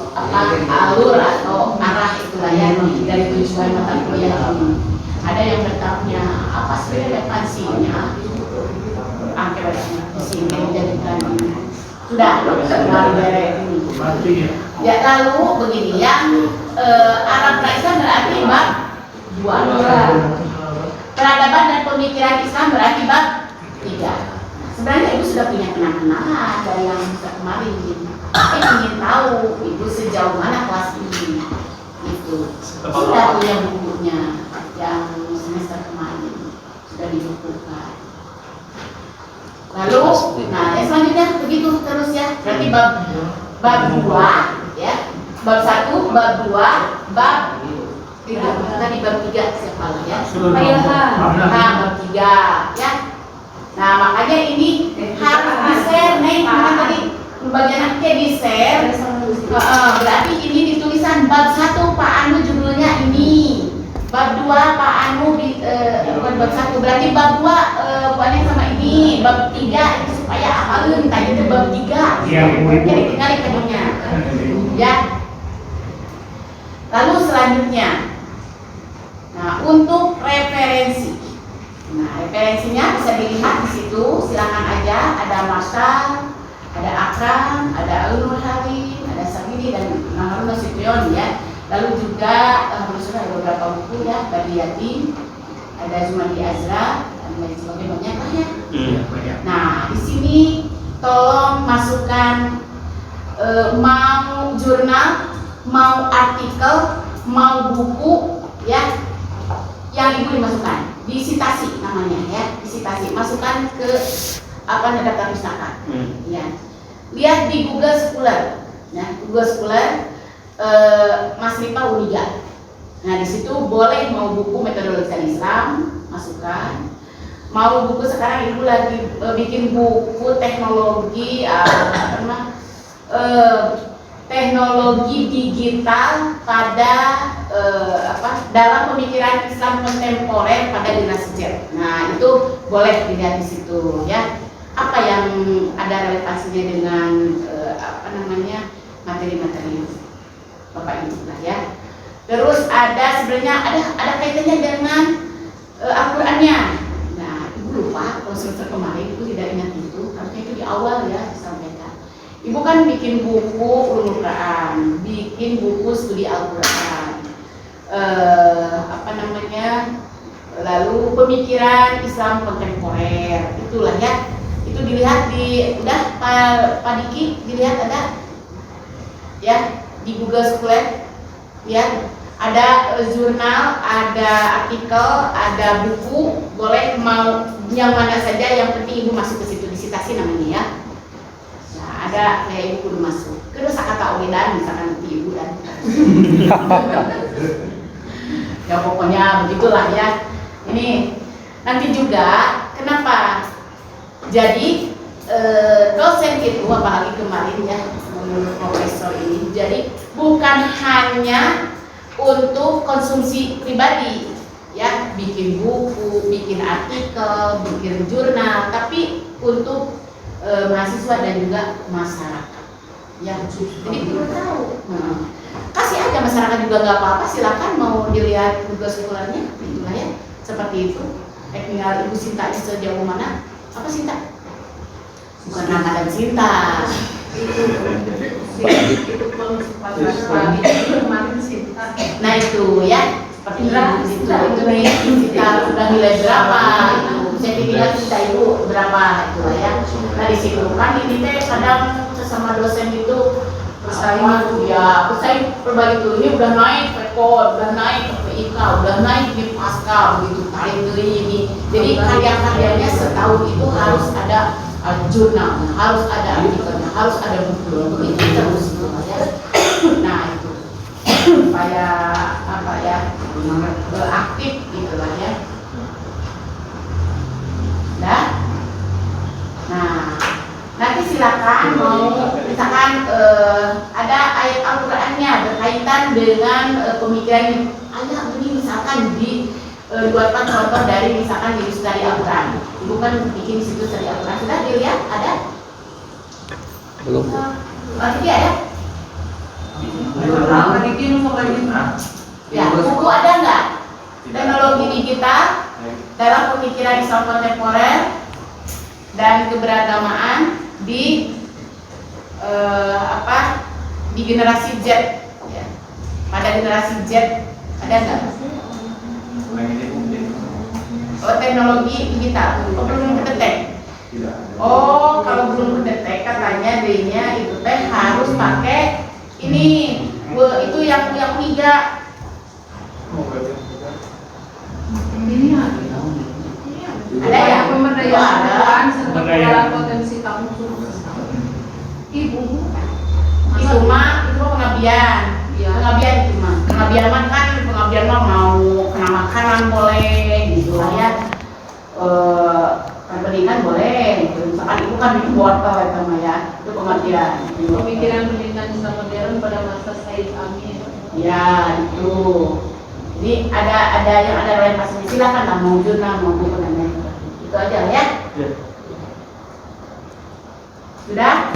alur atau arah itulah ya dari penyesuaian mata kuliah ini. Ada yang bertanya apa sih relevansinya angka di sini menjadikan sudah dari ini. Ya lalu begini yang Arab Islam berarti bab 2. Peradaban dan pemikiran Islam berarti bab 3. Sebenarnya ibu sudah punya kenang-kenangan dari yang sudah kemarin. Saya ingin tahu ibu sejauh mana kelas ini. Itu sudah punya bukunya yang semester kemarin sudah dibukukan. Lalu, nah yang selanjutnya begitu terus ya. Berarti bab 2 ya, bab 1, bab 2, bab 3. Tadi bab 3 siapa ya? Nah, bab 3 ya. Nah makanya ini harus di-share nih, karena tadi bagian akhirnya di-share. Berarti ini ditulisan bab 1 Pak Anu judulnya ini, bab 2 Pak Anu bukan bab 1, berarti bab 2 bukannya sama ini, bab 3 itu supaya hafalin, tadi itu bab 3. Iya, Ibu. Jadi tinggal tadinya ya. Lalu selanjutnya, nah untuk referensi. Nah, referensinya bisa dilihat di situ, silakan aja. Ada Masal, ada Akram, ada Alun Halim, ada Sabini dan Harun Nasution ya. Lalu juga ada beberapa buku ya, Badi Yatim, ada Zumadi Azra dan lain sebagainya, banyak lah ya. Nah, di sini tolong masukkan mau jurnal, mau artikel, mau buku ya, yang ibu dimasukkan. Disitasi namanya ya, disitasi, masukkan ke daftar pustaka. Ya. Lihat di Google Scholar, ya, Google Scholar Mas Ripa Uniga. Nah di situ boleh mau buku metodologi Islam masukkan, mau buku sekarang ibu lagi bikin buku teknologi teknologi digital pada dalam pemikiran Islam kontemporer pada generasi Z. Nah itu boleh dilihat di situ ya. Apa yang ada relevansinya dengan materi-materi Bapak Ibu lah ya. Terus ada sebenarnya ada kaitannya dengan Al-Qur'annya. Nah ibu lupa kalau semester kemarin ibu tidak ingat itu, harusnya itu di awal ya disampaikan. Ibu kan bikin buku ulumul Quran, bikin buku studi Al-Quran, lalu pemikiran Islam kontemporer, itulah ya. Itu dilihat Pak Diki dilihat ada ya di Google Scholar ya, ada jurnal, ada artikel, ada buku, boleh mau yang mana saja, yang penting ibu masuk ke situ, disitasi namanya ya. Ada kayak ibu kudu masuk. Kedua kata Omedan misalkan nanti ibu dan ya pokoknya begitulah ya. Ini nanti juga kenapa? Jadi dosen itu apalagi kemarin ya menurut profesor ini, jadi bukan hanya untuk konsumsi pribadi ya, bikin buku, bikin artikel, bikin jurnal, tapi untuk mahasiswa dan juga masyarakat ya. Jadi perlu tahu. Kasih aja masyarakat juga nggak apa-apa, silakan mau dilihat Google Scholar-nya, itulah ya, seperti itu. Tinggal Ibu Sinta sejauh mana? Apa Sinta? Bukan Rangga dan Sinta. Nah itu ya, seperti itu nih, kita sudah nilai berapa itu. Saya dilihat kita ibu berapa itu ya. Nah di situ kan ini teh kadang sesama dosen itu bersaing ya, bersaing berbagi tuh, ini udah naik rekor, udah naik PIK, udah naik di pasca begitu, paling ini. Jadi karya-karyanya setahun itu harus ada jurnalnya, harus ada artikelnya, harus ada buku, begitu terus ya. Nah itu supaya aktif gitulah ya. Nah, nanti silakan mau misalkan ada ayat Al-Qur'annya berkaitan dengan pemikiran ayat ini, misalkan dibuatkan contoh dari misalkan di studi Al-Qur'an. Ibu kan bikin situ studi Al-Qur'an, sudah dilihat ada? Belum. Tadi ada? Ya, buku ada nggak? Teknologi digital dalam pemikiran Islam kontemporer dan keberagamaan di di generasi Z ya. Pada generasi Z ada nggak? Oh, teknologi digital. Oh, belum kedetek. Oh, kalau belum kedetek katanya D-nya itu teh harus pakai ini itu yang 3. Ada ya? Pemberdayaan Ada. perempuan serta Pemberdayaan. pengelolaan potensi kaum sukses. Ibu. Itu mah pengabdian. Iya. Pengabdian itu mah. Pengabdian mah mau kena makanan boleh gitu lah ya. Pendidikan boleh. Gitu. Misalkan ibu kan bikin wortel itu mah ya. Itu pengabdian. Gitu. Pemikiran pendidikan Islam modern pada masa Said Amin. Ya itu. Jadi ada yang ada relevansinya, silakan lah mau jurnal mau buku dan lain sebagainya. Itu aja lah ya. Ya. Sudah?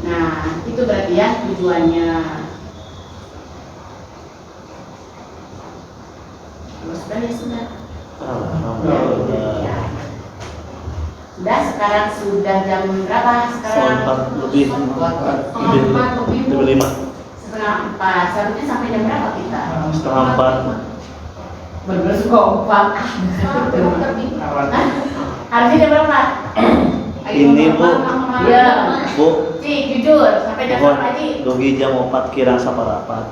Nah, itu berarti ya tujuannya. Kalau sudah ya sudah. Alhamdulillah. Ya. Sudah, sekarang sudah jam berapa sekarang? 4 lebih. Lebih 5. Setengah 4. Seharusnya sampai jam berapa kita? Setengah 4. Bener suka 4. Harusnya jam berapa? Ini Bu, Iya. Bu, Cik, jujur, sampai jam mohon berapa Cik? dugi jam 4 kirang saparapat.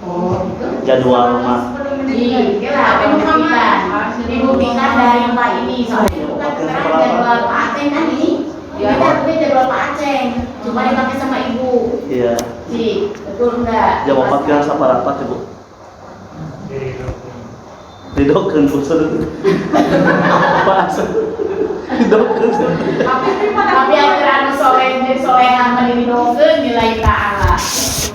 Oh, gitu. Jadwal mah. Iya, tapi dibuktikan dari Pak ini. Soalnya itu kan sekarang jadwal Pak Aceh kan ini. Ini kan jadwal Pak Aceh. Cuma dipakai sama Ibu. Iya. Cik, betul enggak? Jam 4 kirang saparapat ya Bu. Didokeun usul. Pas. Didokeun. Tapi aturan solehan mendidokeun nilai ta'ala.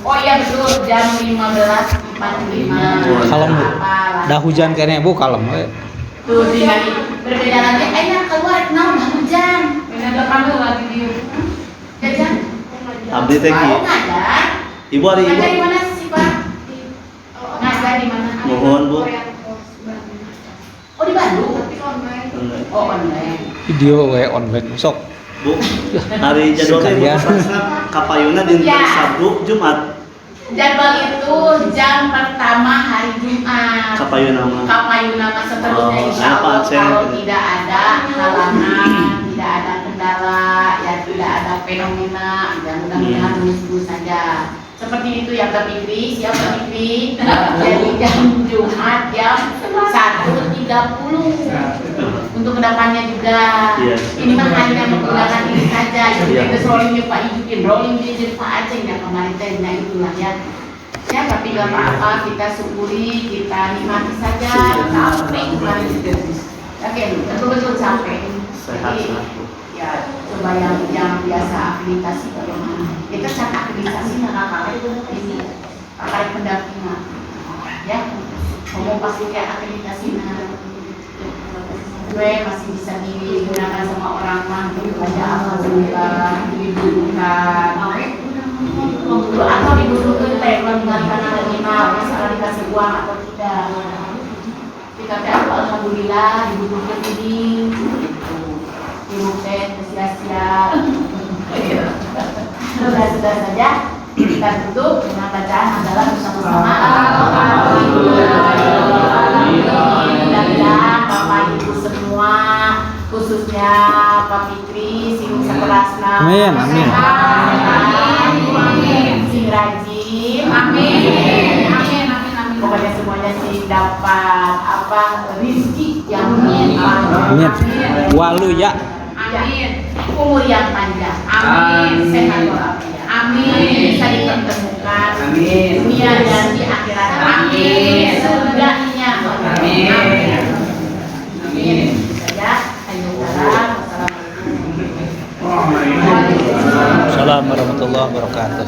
Oh iya betul, jam 15.45. Kalem Bu. Apa? Dah hujan kayaknya Bu, kalem we. Tuh tinggal berbeda lagi. Keluar kenal dah hujan. Ini ada pandu lagi di Jajan. Abdi teh ki. Mau ngajar? Ibu hari Ibu. Ngajar di mana sih Pak? Ngajar di mana? Mohon Bu. Oh di Bandung. online. Oh online. Video we online sok. Bu, hari jadwalnya Bu Sekalian. pasrah kapayuna dinten Ya. Sabtu Jumat. Jadwal itu jam pertama hari Jumat. Kapayuna mah. Kapayuna mah seterusnya Oh, insya apa, Allah Aceh? kalau tidak ada halangan, tidak ada kendala, ya tidak ada fenomena, ya mudah-mudahan lulus saja. Seperti itu ya Mbak Fikri, siap Mbak Fikri. Jadi jam Jumat jam 1.30. Untuk kedepannya juga. Iya. Ini mah hanya menggunakan ini saja. Jadi Iya. kita rolling Pak Ijudin, rolling di Pak Aceh ya kemarin teh, nah itulah ya. Ya tapi nggak apa-apa, kita syukuri, kita nikmati saja. Capek kemarin itu. Oke, betul-betul capek. Sehat Jadi, sehat Bu. ya coba yang biasa akreditasi bagaimana? Kita cek akreditasi kakak ini kakak pendampingan, ya. Kamu pasti kayak akreditasi gue masih bisa digunakan sama orang mampu baca alhamdulillah dibutuhkan atau dibutuhkan kayak mendengarkan ada lima masalah dikasih uang atau tidak kita alhamdulillah dibutuhkan ini dibutuhkan sia-sia sudah saja kita tutup dengan bacaan adalah bersama-sama mudah-mudahan Bapak Ibu semua khususnya Pak Fikri sing sakerasna Amin, amin. sing rajin Amin. Amin. Amin. Amin. pokoknya semuanya sih dapat apa rezeki yang Amin. Walu ya. Amin. umur yang panjang Amin. sehat walafiat Amin. bisa dipertemukan Amin. dunia dan di akhirat Amin. surganya Amin. Amin. Saja ayo salam wassalamualaikum Assalamualaikum warahmatullahi wabarakatuh.